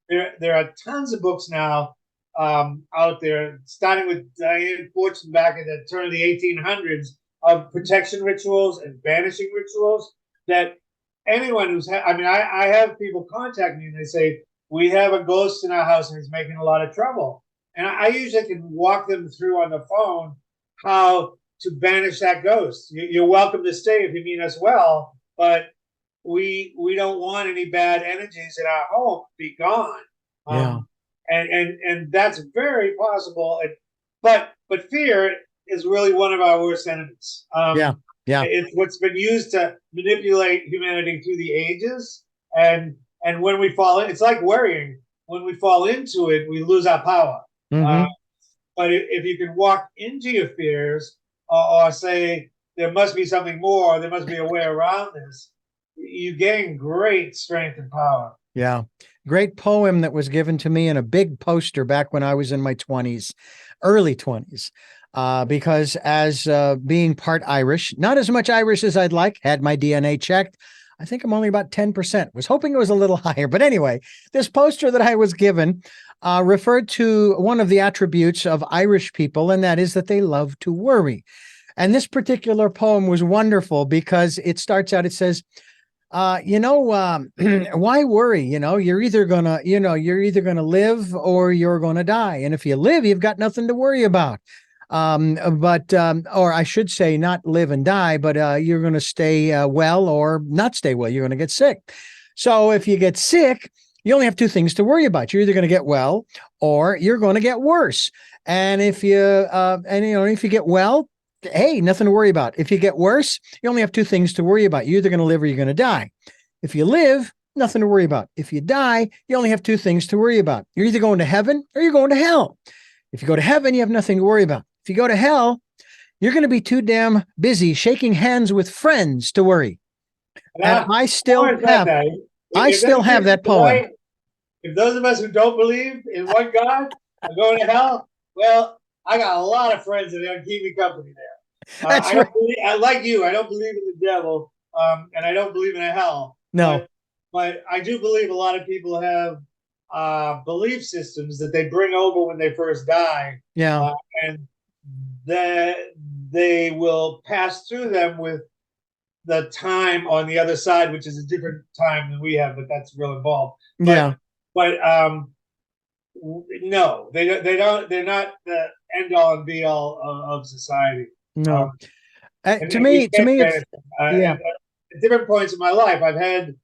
There are tons of books now out there, starting with Diane Fortune back in the turn of the 1800s, of protection rituals and banishing rituals that anyone I have people contact me and they say, we have a ghost in our house and he's making a lot of trouble. And I usually can walk them through on the phone how to banish that ghost. You're welcome to stay if you mean us well, but we don't want any bad energies in our home to be gone. Yeah. And that's very possible. But fear is really one of our worst enemies. Yeah. Yeah. It's what's been used to manipulate humanity through the ages. And when we fall in, it's like worrying. When we fall into it, we lose our power. Mhm. But if you can walk into your fears or say there must be something more, there must be a way around this, you gain great strength and power. Yeah. Great poem that was given to me in a big poster back when I was in my 20s, early 20s. Because as being part Irish, not as much Irish as I'd like, had my DNA checked. I think I'm only about 10%. Was hoping it was a little higher. But anyway, this poster that I was given referred to one of the attributes of Irish people, and that is that they love to worry. And this particular poem was wonderful because it starts out, it says, why worry? You're either gonna live or you're gonna die. And if you live, you've got nothing to worry about. Or I should say, not live and die, but you're going to stay well or not stay well. You're going to get sick. So if you get sick, you only have two things to worry about. You're either going to get well or you're going to get worse. And if you get well, hey, nothing to worry about. If you get worse, you only have two things to worry about. You're either going to live or you're going to die. If you live, nothing to worry about. If you die, you only have two things to worry about. You're either going to heaven or you're going to hell. If you go to heaven, you have nothing to worry about. If you go to hell, you're going to be too damn busy shaking hands with friends to worry. And I still have that poem. Right, if those of us who don't believe in one God are going to hell, well, I got a lot of friends that are keep me company there. That's right. I like you. I don't believe in the devil, and I don't believe in a hell. No. But I do believe a lot of people have belief systems that they bring over when they first die. Yeah. And that they will pass through them with the time on the other side, which is a different time than we have, but that's real involved. Yeah. But no, they don't. They're not the end all and be all of society. No. To me, it's at different points in my life, I've had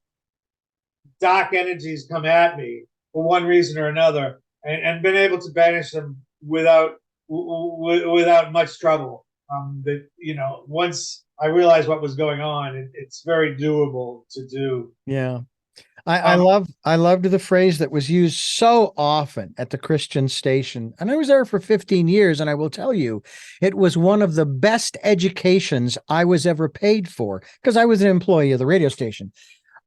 dark energies come at me for one reason or another, and been able to banish them without much trouble. Once I realized what was going on, it's very doable to do. Yeah. I loved the phrase that was used so often at the Christian station. And I was there for 15 years. And I will tell you, it was one of the best educations I was ever paid for because I was an employee of the radio station.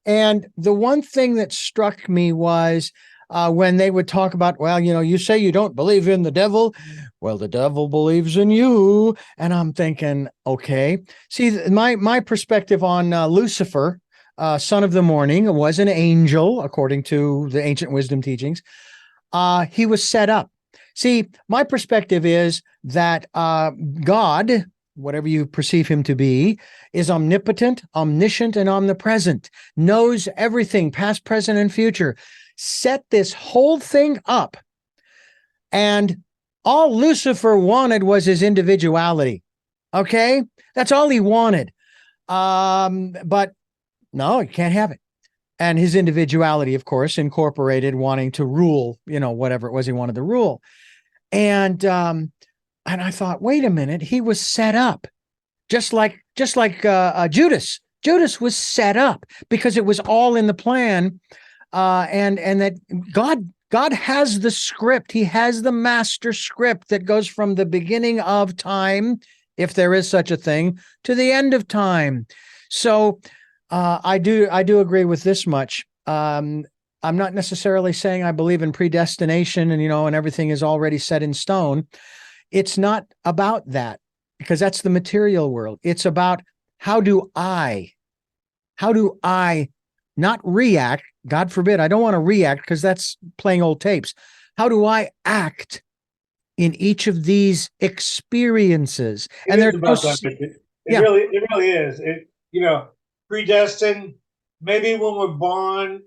And the one thing that struck me was when they would talk about, well, you say you don't believe in the devil. Well, the devil believes in you. And I'm thinking, okay. See, my perspective on Lucifer, son of the morning, was an angel, according to the ancient wisdom teachings. He was set up. See, my perspective is that God, whatever you perceive him to be, is omnipotent, omniscient, and omnipresent, knows everything, past, present, and future. Set this whole thing up, and all Lucifer wanted was his individuality. Okay? That's all he wanted. But no, you can't have it. And his individuality, of course, incorporated wanting to rule, whatever it was he wanted to rule. And I thought, wait a minute, he was set up just like Judas. Judas was set up because it was all in the plan, and that God has the script. He has the master script that goes from the beginning of time, if there is such a thing, to the end of time. So I do agree with this much. I'm not necessarily saying I believe in predestination and everything is already set in stone. It's not about that, because that's the material world. It's about how do I not react? God forbid, I don't want to react, because that's playing old tapes. How do I act in each of these experiences? And there's no, it really is. Predestined. Maybe when we're born,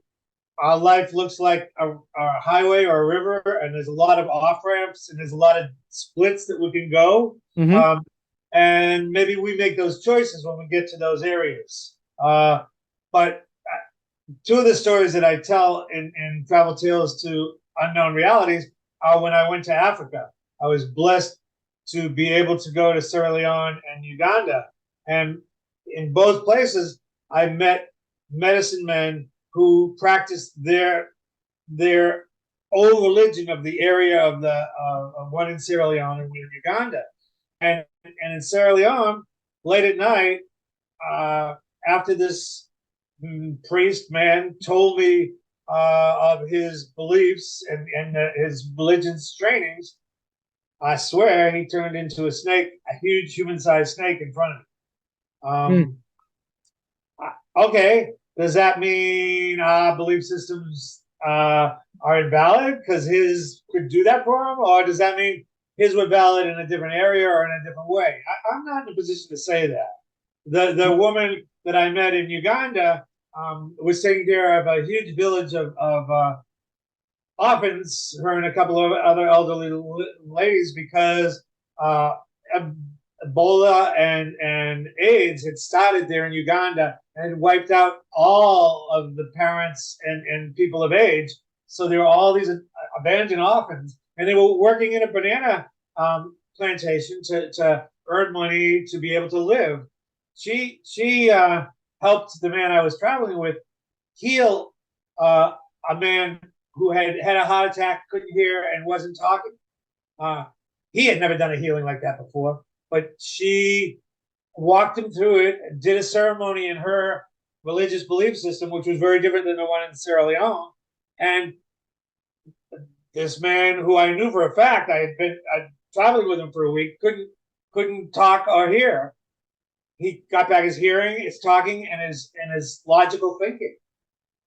our life looks like a highway or a river, and there's a lot of off ramps and there's a lot of splits that we can go. Mm-hmm. And maybe we make those choices when we get to those areas. But two of the stories that I tell in Travel Tales to Unknown Realities are when I went to Africa. I was blessed to be able to go to Sierra Leone and Uganda. And in both places, I met medicine men who practiced their old religion of the area of one in Sierra Leone and one in Uganda. And in Sierra Leone, late at night, after this priest man told me of his beliefs and his religion's trainings, I swear he turned into a snake, a huge human-sized snake in front of me. Okay, does that mean belief systems are invalid because his could do that for him? Or does that mean his were valid in a different area or in a different way? I'm not in a position to say that. The woman that I met in Uganda was taking care of a huge village of orphans, her and a couple of other elderly ladies, because Ebola and AIDS had started there in Uganda and had wiped out all of the parents and people of age. So there were all these abandoned orphans, and they were working in a banana plantation to earn money to be able to live. She helped the man I was traveling with heal a man who had a heart attack, couldn't hear, and wasn't talking. He had never done a healing like that before, but she walked him through it, did a ceremony in her religious belief system, which was very different than the one in Sierra Leone. And this man, who I knew for a fact, I'd traveling with him for a week, couldn't talk or hear. He got back his hearing, his talking, and his logical thinking.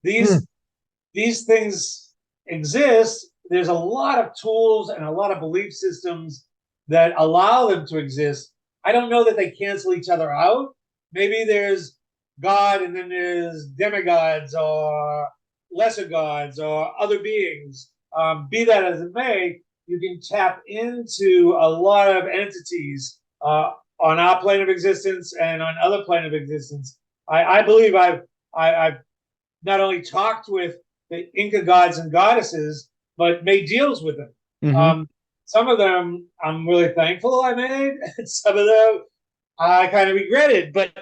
These things exist. There's a lot of tools and a lot of belief systems that allow them to exist. I don't know that they cancel each other out. Maybe there's God and then there's demigods or lesser gods or other beings. Be that as it may, you can tap into a lot of entities on our plane of existence and on other plane of existence. I believe I've not only talked with the Inca gods and goddesses, but made deals with them. Mm-hmm. Some of them I'm really thankful I made. Some of them I kind of regretted, but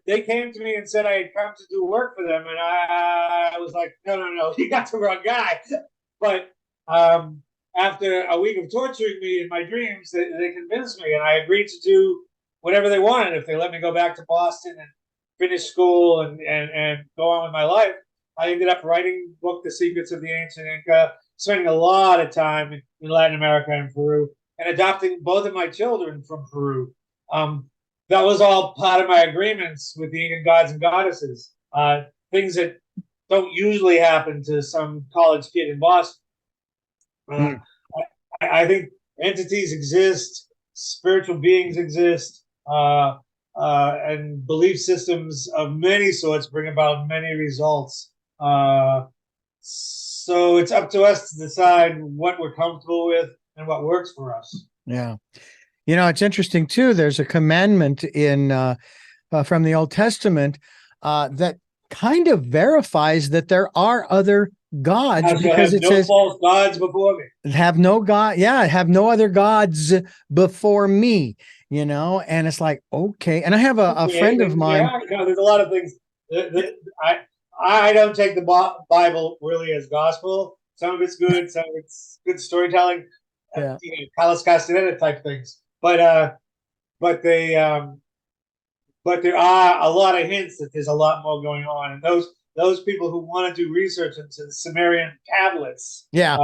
they came to me and said I had come to do work for them, and I was like, no, you got the wrong guy. But after a week of torturing me in my dreams, they convinced me, and I agreed to do whatever they wanted if they let me go back to Boston and finish school and go on with my life. I ended up writing a book, The Secrets of the Ancient Inca, spending a lot of time in Latin America and Peru, and adopting both of my children from Peru. That was all part of my agreements with the Incan gods and goddesses. Things that don't usually happen to some college kid in Boston. Mm. I think entities exist, spiritual beings exist, and belief systems of many sorts bring about many results. So it's up to us to decide what we're comfortable with and what works for us. Yeah. It's interesting too. There's a commandment in from the Old Testament that kind of verifies that there are other gods, because Have it no says, false gods before me. have no God. Yeah. Have no other gods before me, and it's like, okay. And I have a friend of mine. Yeah, there's a lot of things. I don't take the Bible really as gospel. Some of it's good, some of it's good storytelling, Yeah. Carlos Castaneda type things. But they but there are a lot of hints that there's a lot more going on, and those people who want to do research into the Sumerian tablets, Yeah.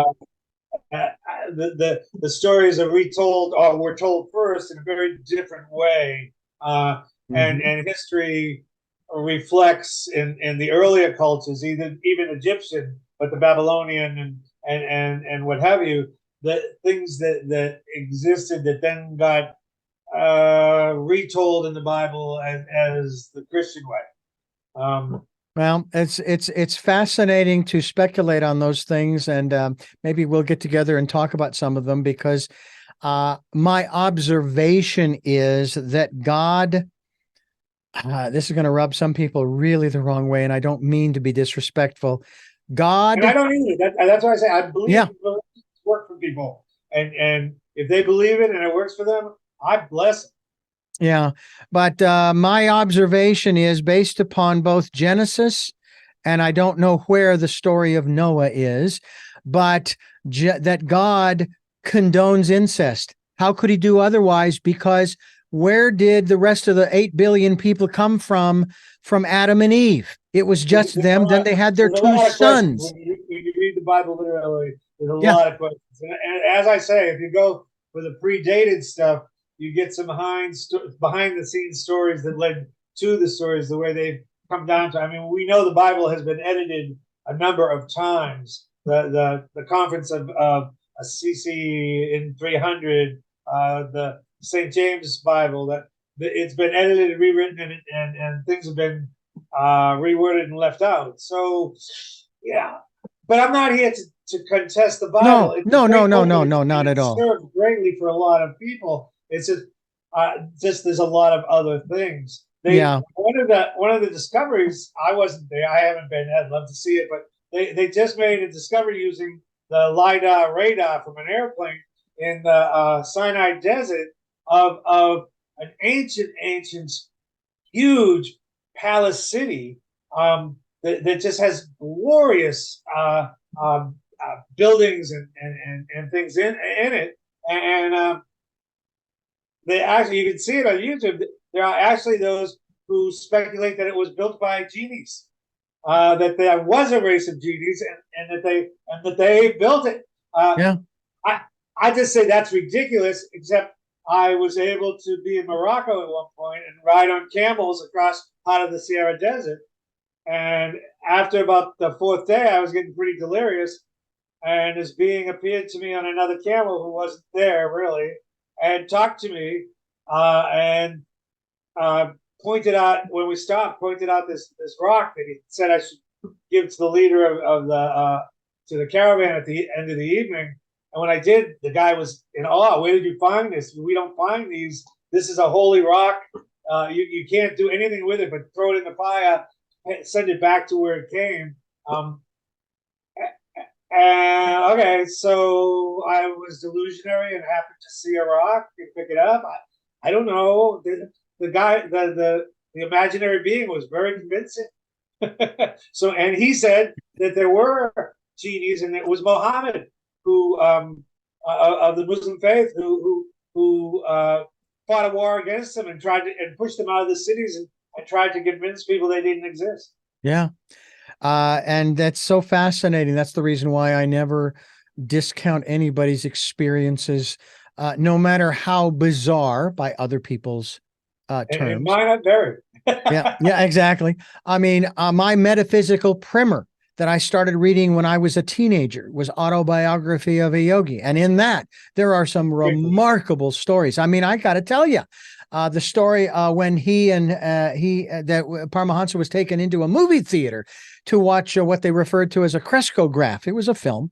The stories are retold, or were told first in a very different way, and history reflects in the earlier cultures, even Egyptian, but the Babylonian and what have you, the things that existed that then got retold in the Bible as the Christian way. Well, it's fascinating to speculate on those things, and maybe we'll get together and talk about some of them, because my observation is that God. This is going to rub some people really the wrong way, and I don't mean to be disrespectful. God, and I don't either. That's why I say I believe yeah, it work for people, and if they believe it and it works for them, I bless them. yeah. But my observation is based upon both Genesis, and I don't know where the story of Noah is, but that God condones incest. How could he do otherwise? Because where did the rest of the 8 billion people come from Adam and Eve? It was just them. Then they had their There's a two lot of questions sons. when you read the Bible literally. There's a Yeah. lot of questions, and as I say, if you go for the predated stuff, you get some behind the scenes stories that led to the stories the way they've come down to. I mean, we know the Bible has been edited a number of times. The conference of Assisi in 300, the St. James Bible, that it's been edited and rewritten, and things have been reworded and left out. So, yeah, but I'm not here to contest the Bible. No, It's a no, no, great no, book, no, and no, not at it all. served greatly for a lot of people. It's just there's a lot of other things. Yeah. One of the discoveries, I wasn't there. I haven't been. I'd love to see it, but they just made a discovery using the LiDAR radar from an airplane in the Sinai Desert of an ancient, huge palace city, that just has glorious buildings and things in it. And they actually, you can see it on YouTube. There are actually those who speculate that it was built by genies, that there was a race of genies, and that they built it. Yeah. I just say that's ridiculous. Except I was able to be in Morocco at one point and ride on camels across part of the Sahara Desert. And after about the fourth day, I was getting pretty delirious. And this being appeared to me on another camel who wasn't there really, and talked to me, and pointed out, when we stopped, pointed out this rock that he said I should give to the leader of the to the caravan at the end of the evening. And when I did, the guy was in awe. Where did you find this? We don't find these. This is a holy rock. You can't do anything with it but throw it in the fire, send it back to where it came. Okay, so I was delusionary and happened to see a rock and pick it up. I don't know. The guy, the imaginary being was very convincing. So, and he said that there were genies, and it was Muhammad who, of the Muslim faith, who fought a war against them and tried to, and pushed them out of the cities, and tried to convince people they didn't exist. Yeah. And that's so fascinating. That's the reason why I never discount anybody's experiences, no matter how bizarre by other people's And terms. mine are very. Yeah, yeah, exactly. I mean, my metaphysical primer that I started reading when I was a teenager was Autobiography of a Yogi. And in that, there are some remarkable stories. I mean, I got to tell you, the story when that Paramahansa was taken into a movie theater to watch what they referred to as a Crescograph. It was a film,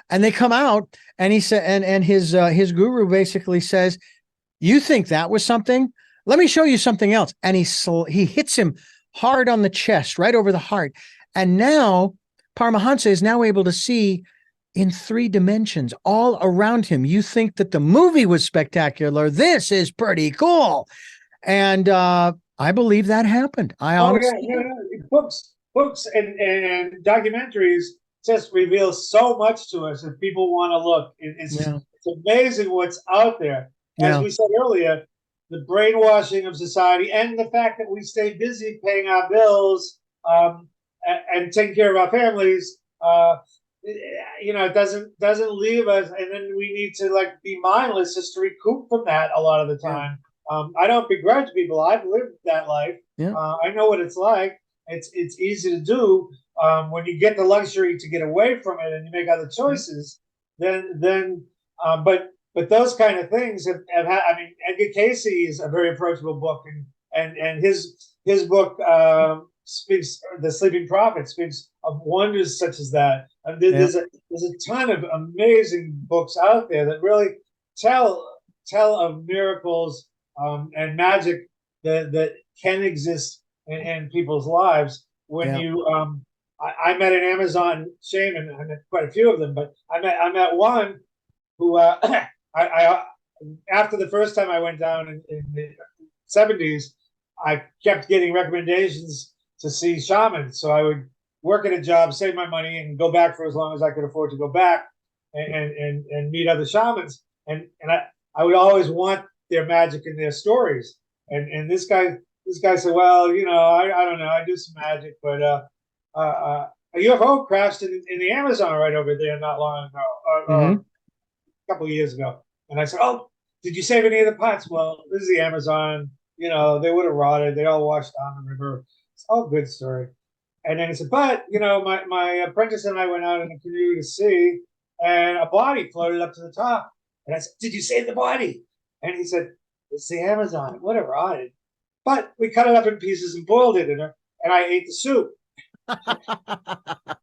and they come out, and he said, and his guru basically says, "You think that was something? Let me show you something else." And he hits him hard on the chest, right over the heart. And now Paramahansa is now able to see in 3 dimensions all around him. You think that the movie was spectacular. This is pretty cool. And I believe that happened. I Oh yeah, honestly no, do. no. Books and documentaries just reveal so much to us if people want to look. Yeah. It's amazing what's out there. As Yeah. we said earlier, the brainwashing of society and the fact that we stay busy paying our bills and taking care of our families. It doesn't leave us, and then we need to like be mindless just to recoup from that a lot of the Yeah. time. I don't begrudge people. I've lived that life. Yeah. I know what it's like. It's easy to do when you get the luxury to get away from it and you make other choices. But those kind of things have had. I mean, Edgar Casey is a very approachable book, and his book speaks. The Sleeping Prophet speaks of wonders such as that. And Yeah. there's a ton of amazing books out there that really tell of miracles and magic that can exist in people's lives. When Yeah. you, I met an Amazon shaman. I met quite a few of them, but I met one who I after the first time I went down in the 70s, I kept getting recommendations to see shamans. So I would work at a job, save my money, and go back for as long as I could afford to go back and meet other shamans. And I would always want their magic and their stories. And this guy said, well, I don't know, I do some magic, but a UFO crashed in the Amazon right over there not long ago, or Mm-hmm. a couple of years ago. And I said, oh, did you save any of the pots? Well, this is the Amazon. They would have rotted. They all washed down the river. It's all good story. And then he said, but, my apprentice and I went out in a canoe to sea, and a body floated up to the top. And I said, did you save the body? And he said, it's the Amazon. It would have rotted. But we cut it up in pieces and boiled it, and I ate the soup.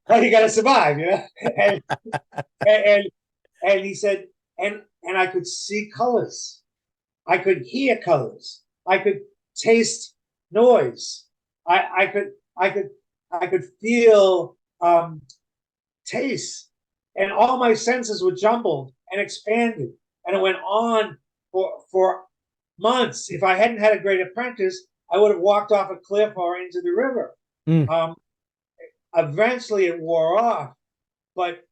Well, you got to survive, And, and, and he said, and I could see colors. I could hear colors. I could taste noise. I could feel taste, and all my senses were jumbled and expanded, and it went on for months. If I hadn't had a great apprentice, I would have walked off a cliff or into the river. Mm. Eventually, it wore off, but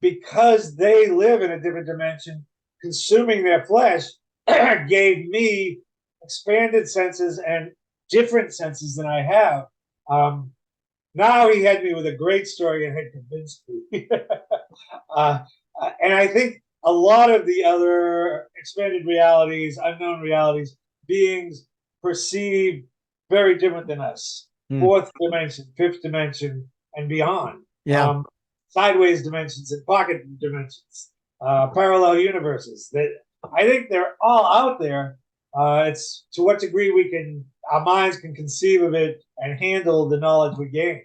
because they live in a different dimension, consuming their flesh gave me expanded senses and different senses than I have. Now he had me with a great story and had convinced me. And I think a lot of the other expanded realities, unknown realities, beings perceive very different than us. Mm. Fourth dimension, fifth dimension, and beyond. Yeah. Sideways dimensions and pocket dimensions, parallel universes. I think they're all out there. It's to what degree our minds can conceive of it and handle the knowledge we gain.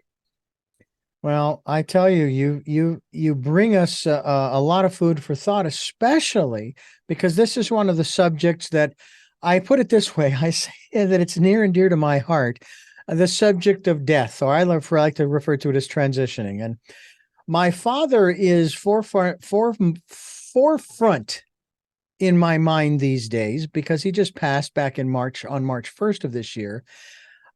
Well, I tell you, you bring us a lot of food for thought, especially because this is one of the subjects that I put it this way. I say that it's near and dear to my heart, the subject of death, or I like to refer to it as transitioning. And my father is forefront in my mind these days because he just passed back on March 1st of this year.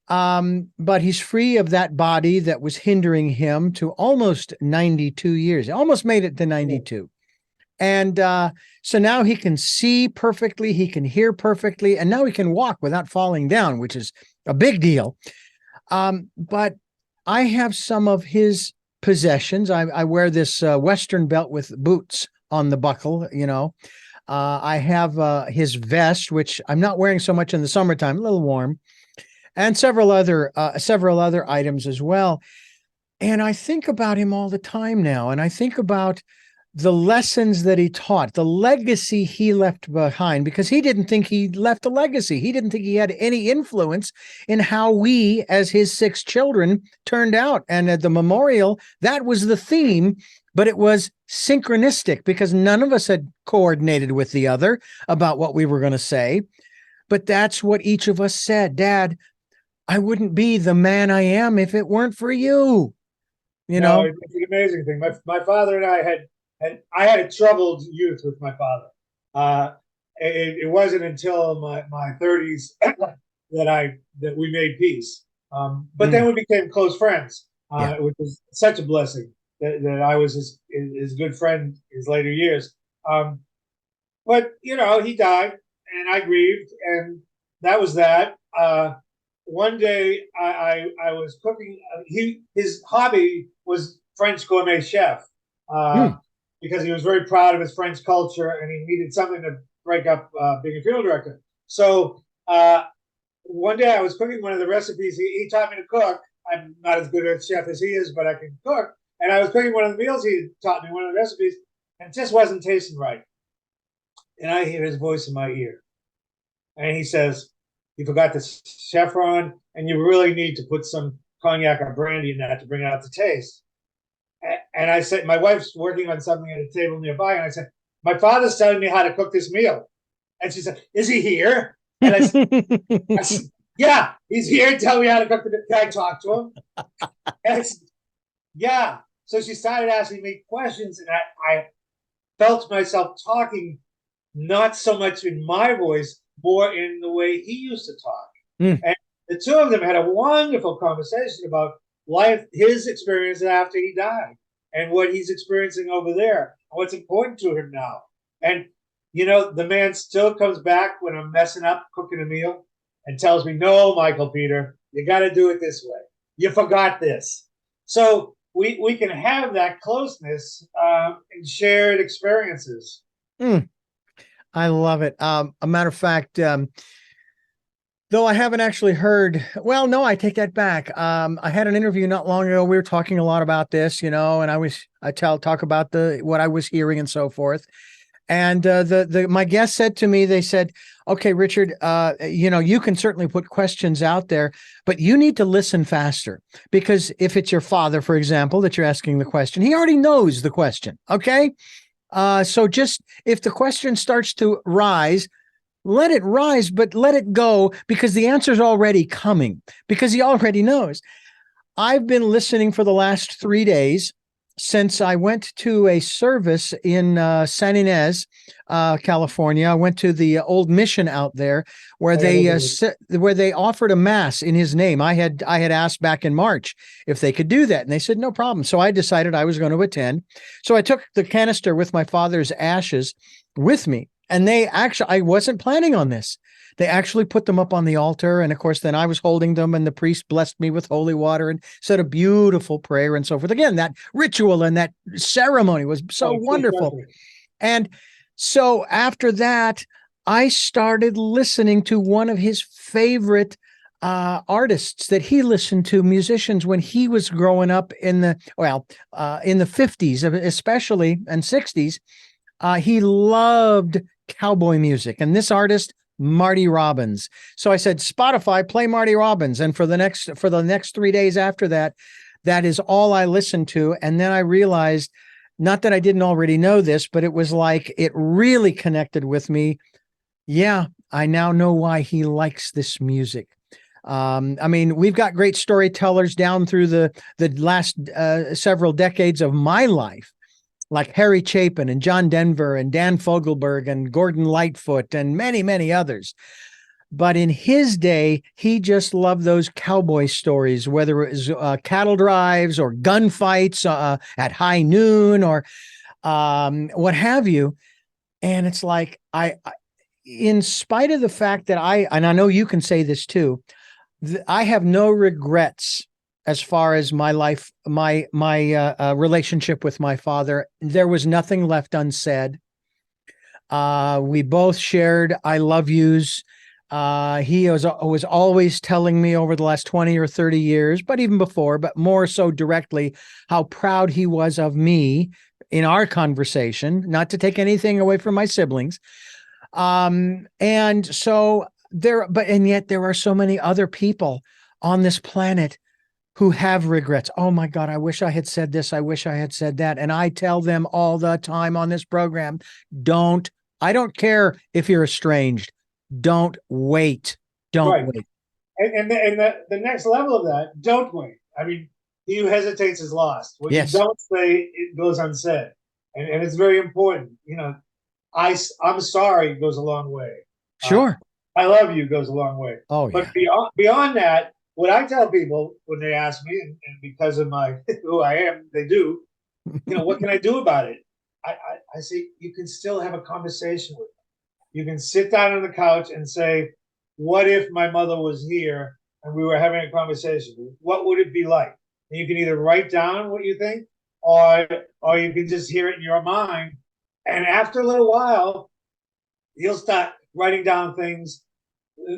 But he's free of that body that was hindering him to almost 92 years. He almost made it to 92. And so now he can see perfectly, he can hear perfectly, and now he can walk without falling down, which is a big deal. But I have some of his possessions. I wear this Western belt with boots on the buckle, you know. I have his vest, which I'm not wearing so much in the summertime, a little warm, and several other items as well. And I think about him all the time now, and I think about the lessons that he taught, the legacy he left behind, because he didn't think he left a legacy. He didn't think he had any influence in how we, as his six children, turned out. And at the memorial, that was the theme, but it was synchronistic because none of us had coordinated with the other about what we were going to say. But that's what each of us said. Dad, I wouldn't be the man I am if it weren't for you. You No, know? it's an amazing thing. My father and I had a troubled youth with my father. Uh, it wasn't until my 30s that we made peace. But then Mm, we became close friends, yeah. which was such a blessing that I was his good friend his later years. Um, but you know, he died, and I grieved, and that was that. One day, I was cooking. His hobby was French gourmet chef, uh, Mm. because he was very proud of his French culture, and he needed something to break up being a funeral director. So one day, I was cooking one of the recipes. He taught me to cook. I'm not as good a chef as he is, but I can cook. And I was cooking one of the meals he taught me, one of the recipes, and it just wasn't tasting right. And I hear his voice in my ear. And he says, "You forgot the saffron, and you really need to put some cognac or brandy in that to bring out the taste." And I said, my wife's working on something at a table nearby. And I said, "My father's telling me how to cook this meal." And she said, "Is he here?" And I said, "Yeah, he's here. Tell me how to cook the meal. Can I talk to him?" And I said, "Yeah." So she started asking me questions, and I felt myself talking not so much in my voice, more in the way he used to talk. Mm. And the two of them had a wonderful conversation about life, his experience after he died, and what he's experiencing over there, and what's important to him now. And, you know, the man still comes back when I'm messing up cooking a meal and tells me, "No, MichaelPeter, you got to do it this way. You forgot this." So we can have that closeness and shared experiences. Mm. I love it. A matter of fact, though I haven't actually heard, well, no, I take that back. I had an interview not long ago. We were talking a lot about this, you know, and talk about what I was hearing and so forth. And my guest said to me, they said, "Okay, Richard, you know, you can certainly put questions out there, but you need to listen faster because if it's your father, for example, that you're asking the question, he already knows the question. Okay, so just if the question starts to rise, let it rise, but let it go because the answer's already coming because he already knows." I've been listening for the last 3 days since I went to a service in San Ynez, California. I went to the old mission out there where where they offered a mass in his name. I had asked back in March if they could do that, and they said no problem. So I decided I was going to attend. So I took the canister with my father's ashes with me, and I wasn't planning on this. They actually put them up on the altar. And of course, then I was holding them, and the priest blessed me with holy water and said a beautiful prayer and so forth. Again, that ritual and that ceremony was so Oh, it's so wonderful. special. And so after that, I started listening to one of his favorite artists that he listened to, musicians, when he was growing up in the 50s, especially, and 60s. He loved cowboy music. And this artist, Marty Robbins. So I said, "Spotify, play Marty Robbins." And for the next 3 days after that, that is all I listened to. And then I realized, not that I didn't already know this, but it was like it really connected with me. Yeah, I now know why he likes this music. I mean, we've got great storytellers down through the last several decades of my life, like Harry Chapin and John Denver and Dan Fogelberg and Gordon Lightfoot and many, many others. But in his day, he just loved those cowboy stories, whether it was cattle drives or gunfights at high noon or what have you. And it's like, in spite of the fact that and I know you can say this too, I have no regrets as far as my life, my relationship with my father. There was nothing left unsaid. We both shared I love yous. He was always telling me over the last 20 or 30 years, but even before, but more so directly, how proud he was of me in our conversation, not to take anything away from my siblings. And so and yet there are so many other people on this planet who have regrets. Oh my God, I wish I had said this. I wish I had said that. And I tell them all the time on this program, I don't care if you're estranged. Don't wait. Don't Right. wait. And the next level of that, don't wait. I mean, he who hesitates is lost. What Yes. you don't say, it goes unsaid. And it's very important. I'm sorry goes a long way. Sure. I love you goes a long way. Oh, But yeah. beyond that, what I tell people when they ask me, and because of my who I am, they do, what can I do about it? I say you can still have a conversation with them. You can sit down on the couch and say, what if my mother was here and we were having a conversation? What would it be like? And you can either write down what you think, or you can just hear it in your mind. And after a little while, you'll start writing down things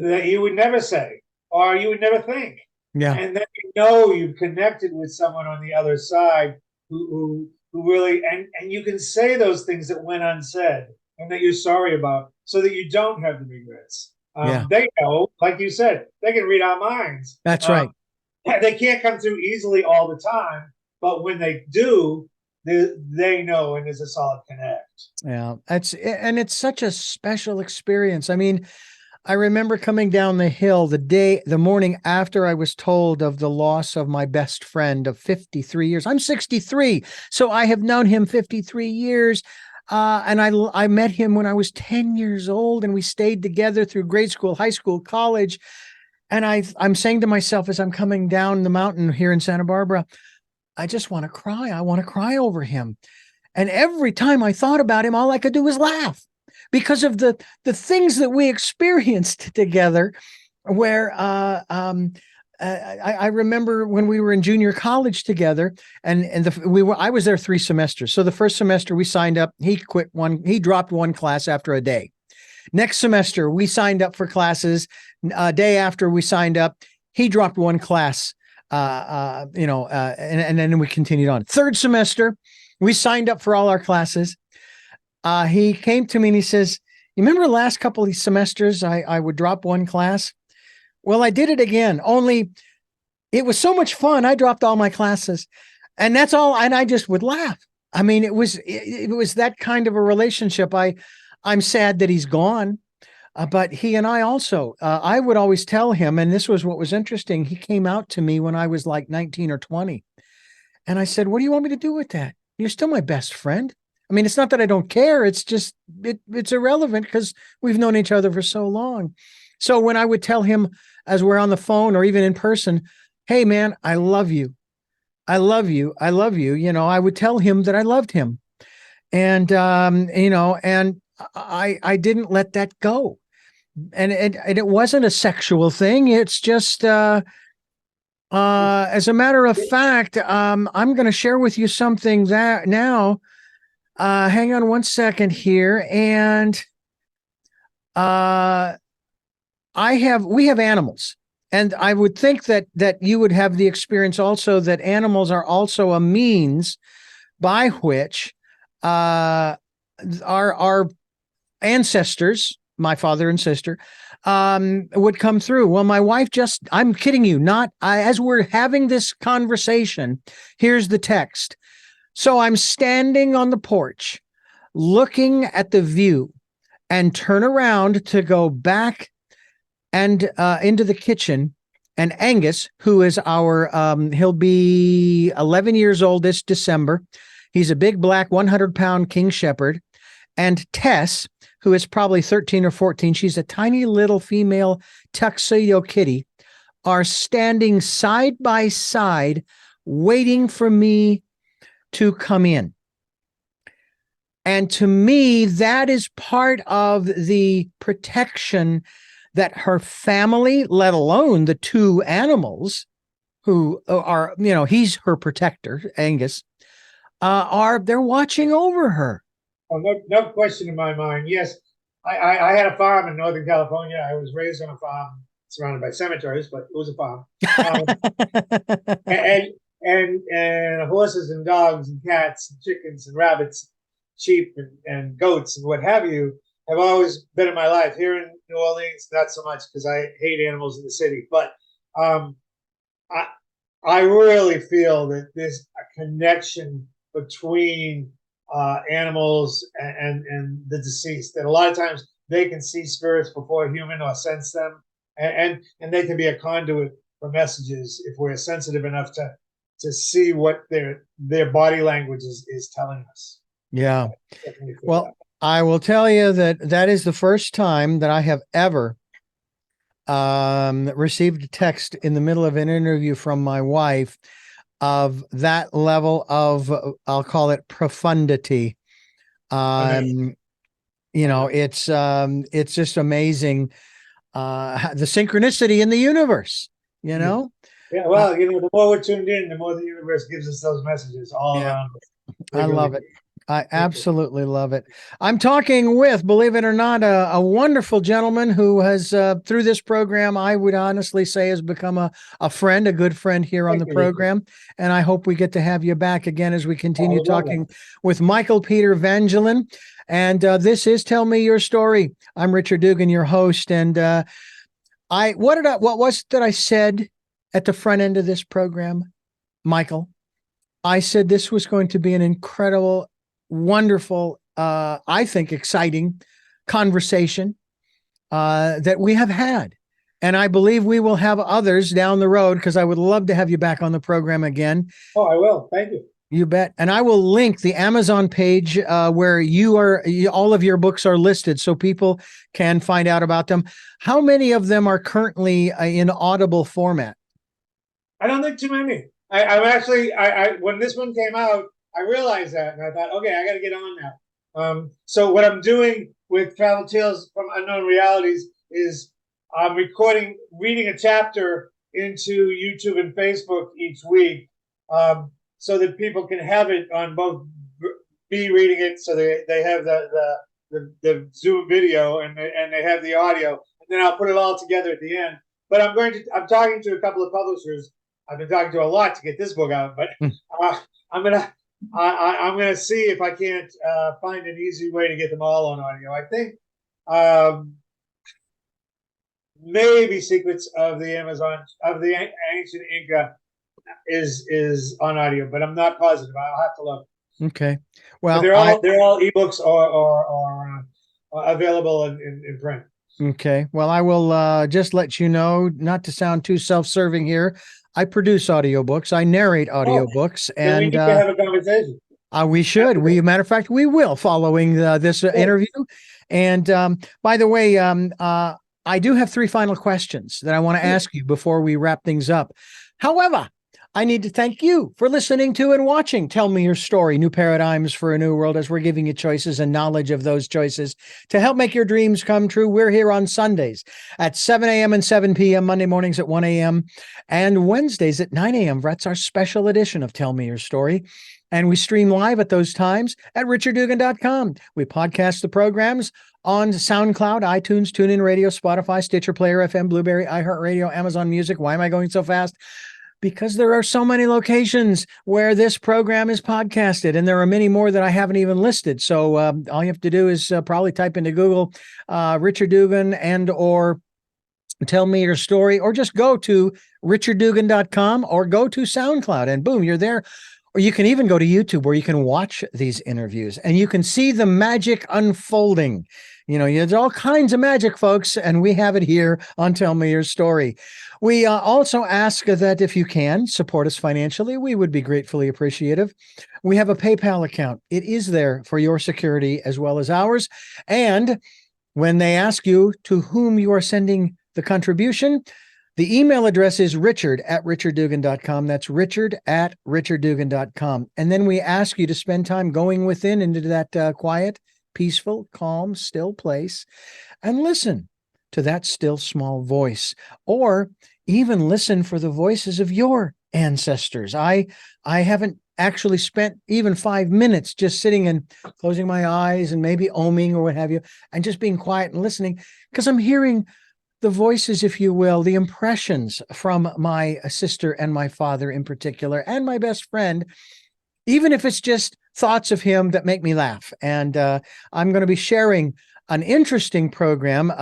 that you would never say or you would never think. Yeah. And then you've connected with someone on the other side who really, and you can say those things that went unsaid and that you're sorry about so that you don't have the regrets. Yeah. They know, like you said, they can read our minds. That's right. They can't come through easily all the time, but when they do, they know, and there's a solid connect. Yeah. It's such a special experience. I mean, I remember coming down the hill the morning after I was told of the loss of my best friend of 53 years. I'm 63, so I have known him 53 years. And I met him when I was 10 years old, and we stayed together through grade school, high school, college. And I'm saying to myself as I'm coming down the mountain here in Santa Barbara, I just want to cry. I want to cry over him. And every time I thought about him, all I could do was laugh because of the things that we experienced together. Where I remember when we were in junior college together, and I was there 3 semesters. So the first semester we signed up, he dropped one class after a day. Next semester we signed up for classes. Day after we signed up, he dropped one class. And then we continued on. Third semester, we signed up for all our classes. He came to me and he says, "You remember the last couple of semesters I would drop one class? Well, I did it again, only it was so much fun. I dropped all my classes." And that's all. And I just would laugh. I mean, it was that kind of a relationship. I'm sad that he's gone. But he and I also, I would always tell him, and this was what was interesting. He came out to me when I was like 19 or 20. And I said, "What do you want me to do with that? You're still my best friend." I mean, it's not that I don't care. It's just, it's irrelevant because we've known each other for so long. So when I would tell him as we're on the phone or even in person, "Hey man, I love you. I love you. I love you." I would tell him that I loved him. And, and I didn't let that go. And it wasn't a sexual thing. It's just, as a matter of fact, I'm going to share with you something that now, hang on one second here. And, we have animals, and I would think that you would have the experience also that animals are also a means by which, our ancestors, my father and sister, would come through. Well, my wife I'm kidding you not, as we're having this conversation, here's the text. "So I'm standing on the porch looking at the view and turn around to go back and into the kitchen. And Angus, who is he'll be 11 years old this December. He's a big black 100-pound King Shepherd. And Tess, who is probably 13 or 14, she's a tiny little female tuxedo kitty, are standing side by side waiting for me to come in." And to me, that is part of the protection that her family, let alone the 2 animals, who are, he's her protector, Angus, they're watching over her. Oh, no question in my mind. Yes, I had a farm in Northern California. I was raised on a farm surrounded by cemeteries, but it was a farm. And and horses and dogs and cats and chickens and rabbits, sheep and goats and what have you have always been in my life. Here in New Orleans, not so much because I hate animals in the city, but um, I I really feel that there's a connection between animals and the deceased. That a lot of times they can see spirits before a human or sense them, and they can be a conduit for messages if we're sensitive enough to see what their body language is telling us. Yeah. Well, I will tell you that is the first time that I have ever received a text in the middle of an interview from my wife of that level of, I'll call it profundity. It's just amazing. The synchronicity in the universe, Yeah, well, the more we're tuned in, the more the universe gives us those messages all around us. I love it. I absolutely love it. I'm talking with, believe it or not, a wonderful gentleman who has, through this program, I would honestly say has become a friend, a good friend here on the program. And I hope we get to have you back again as we continue talking with MichaelPeter Vangelin. And this is Tell Me Your Story. I'm Richard Dugan, your host. And what was that I said at the front end of this program, Michael? I said this was going to be an incredible, wonderful, I think exciting conversation that we have had. And I believe we will have others down the road because I would love to have you back on the program again. Oh, I will. Thank you. You bet. And I will link the Amazon page where all of your books are listed so people can find out about them. How many of them are currently in Audible format? I don't think too many. I'm actually, when this one came out, I realized that, and I thought, okay, I got to get on that. So what I'm doing with Travel Tales from Unknown Realities is I'm reading a chapter into YouTube and Facebook each week, so that people can have it on both, be reading it, so they have the Zoom video and they have the audio, and then I'll put it all together at the end. But I'm talking to a couple of publishers. I've been talking to a lot to get this book out, but I'm gonna see if I can't find an easy way to get them all on audio. I think maybe Secrets of the Ancient Inca is on audio, but I'm not positive. I'll have to look. Okay. Well, but they're all ebooks or available in print. Okay. Well, I will just let you know, not to sound too self-serving here. I produce audiobooks. I narrate audiobooks, and we need to have a conversation. We should. Matter of fact, we will following this interview. And by the way, I do have 3 final questions that I want to ask you before we wrap things up. However, I need to thank you for listening to and watching Tell Me Your Story, New Paradigms for a New World, as we're giving you choices and knowledge of those choices to help make your dreams come true. We're here on Sundays at 7 a.m. and 7 p.m., Monday mornings at 1 a.m., and Wednesdays at 9 a.m. That's our special edition of Tell Me Your Story. And we stream live at those times at richarddugan.com. We podcast the programs on SoundCloud, iTunes, TuneIn Radio, Spotify, Stitcher, Player FM, Blueberry, iHeartRadio, Amazon Music. Why am I going so fast? Because there are so many locations where this program is podcasted, and there are many more that I haven't even listed. So all you have to do is probably type into Google Richard Dugan and or Tell Me Your Story, or just go to richarddugan.com or go to SoundCloud, and boom, you're there. Or you can even go to YouTube where you can watch these interviews and you can see the magic unfolding. There's all kinds of magic, folks, and we have it here on Tell Me Your Story. We also ask that if you can support us financially, we would be gratefully appreciative. We have a PayPal account. It is there for your security as well as ours. And when they ask you to whom you are sending the contribution, the email address is richard@richarddugan.com. That's richard@richarddugan.com. And then we ask you to spend time going within into that quiet, peaceful, calm, still place and listen to that still small voice, or even listen for the voices of your ancestors. I haven't actually spent even 5 minutes just sitting and closing my eyes and maybe oming or what have you, and just being quiet and listening, because I'm hearing the voices, if you will, the impressions from my sister and my father in particular, and my best friend, even if it's just thoughts of him that make me laugh. And I'm going to be sharing an interesting program,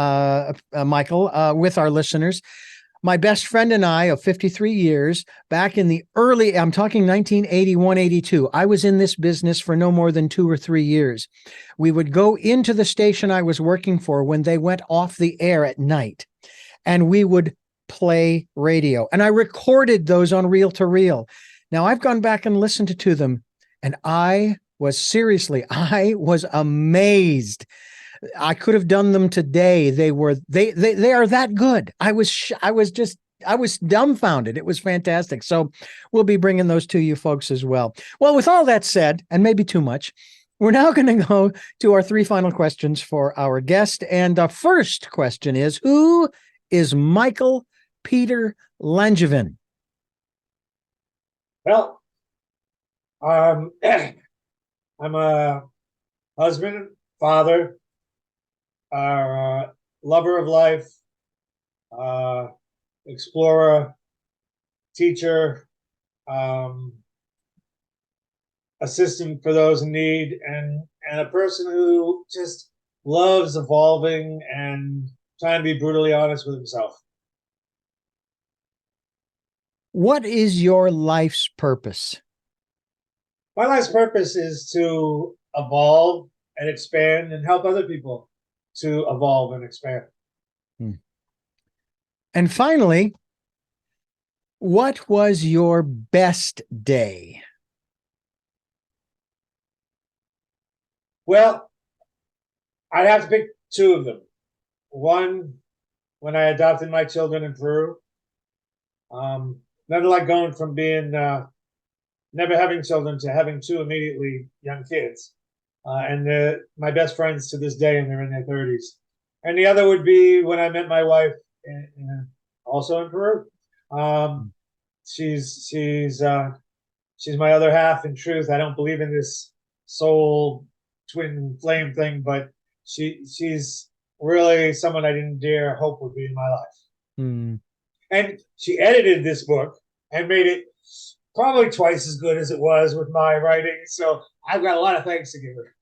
Michael, with our listeners. My best friend and I of 53 years, back in the early, I'm talking 1981, 82. I was in this business for no more than 2 or 3 years. We would go into the station I was working for when they went off the air at night, and we would play radio. And I recorded those on reel to reel. Now I've gone back and listened to them, and I was amazed. I could have done them today. They are that good. I was dumbfounded. It was fantastic. So we'll be bringing those to you folks as well. Well, with all that said, and maybe too much, we're now going to go to our 3 final questions for our guest. And the first question is, who is MichaelPeter Langevin? Well, I'm a husband, father, lover of life, explorer, teacher, assistant for those in need, and a person who just loves evolving and trying to be brutally honest with himself. What is your life's purpose? My life's purpose is to evolve and expand and help other people to evolve and expand. And finally, what was your best day? Well, I'd have to pick 2 of them. One, when I adopted my children in Peru. Never like going from being never having children to having 2 immediately young kids. And my best friends to this day, and they're in their 30s. And the other would be when I met my wife, also in Peru. She's my other half. In truth, I don't believe in this soul twin flame thing, but she's really someone I didn't dare hope would be in my life. And she edited this book and made it probably twice as good as it was with my writing. So I've got a lot of thanks to give her.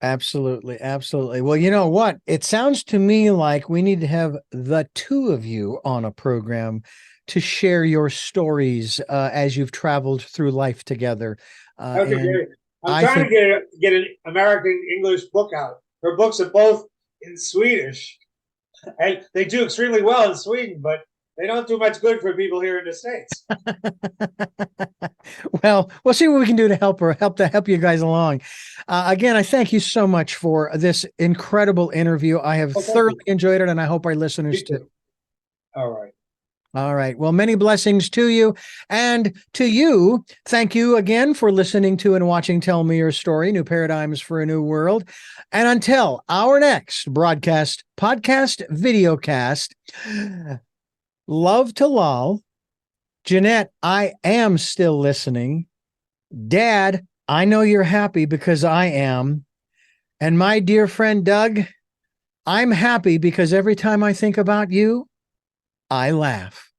Absolutely. Absolutely. Well, you know what? It sounds to me like we need to have the 2 of you on a program to share your stories as you've traveled through life together. That would be great. I'm trying to get an American English book out. Her books are both in Swedish, and they do extremely well in Sweden, but they don't do much good for people here in the States. Well, we'll see what we can do to help you guys along. Again, I thank you so much for this incredible interview. I have thoroughly enjoyed it, and I hope our listeners too. All right. All right. Well, many blessings to you, and to you. Thank you again for listening to and watching Tell Me Your Story, New Paradigms for a New World. And until our next podcast, videocast, love to Lal. Jeanette, I am still listening. Dad, I know you're happy because I am. And my dear friend Doug, I'm happy because every time I think about you, I laugh.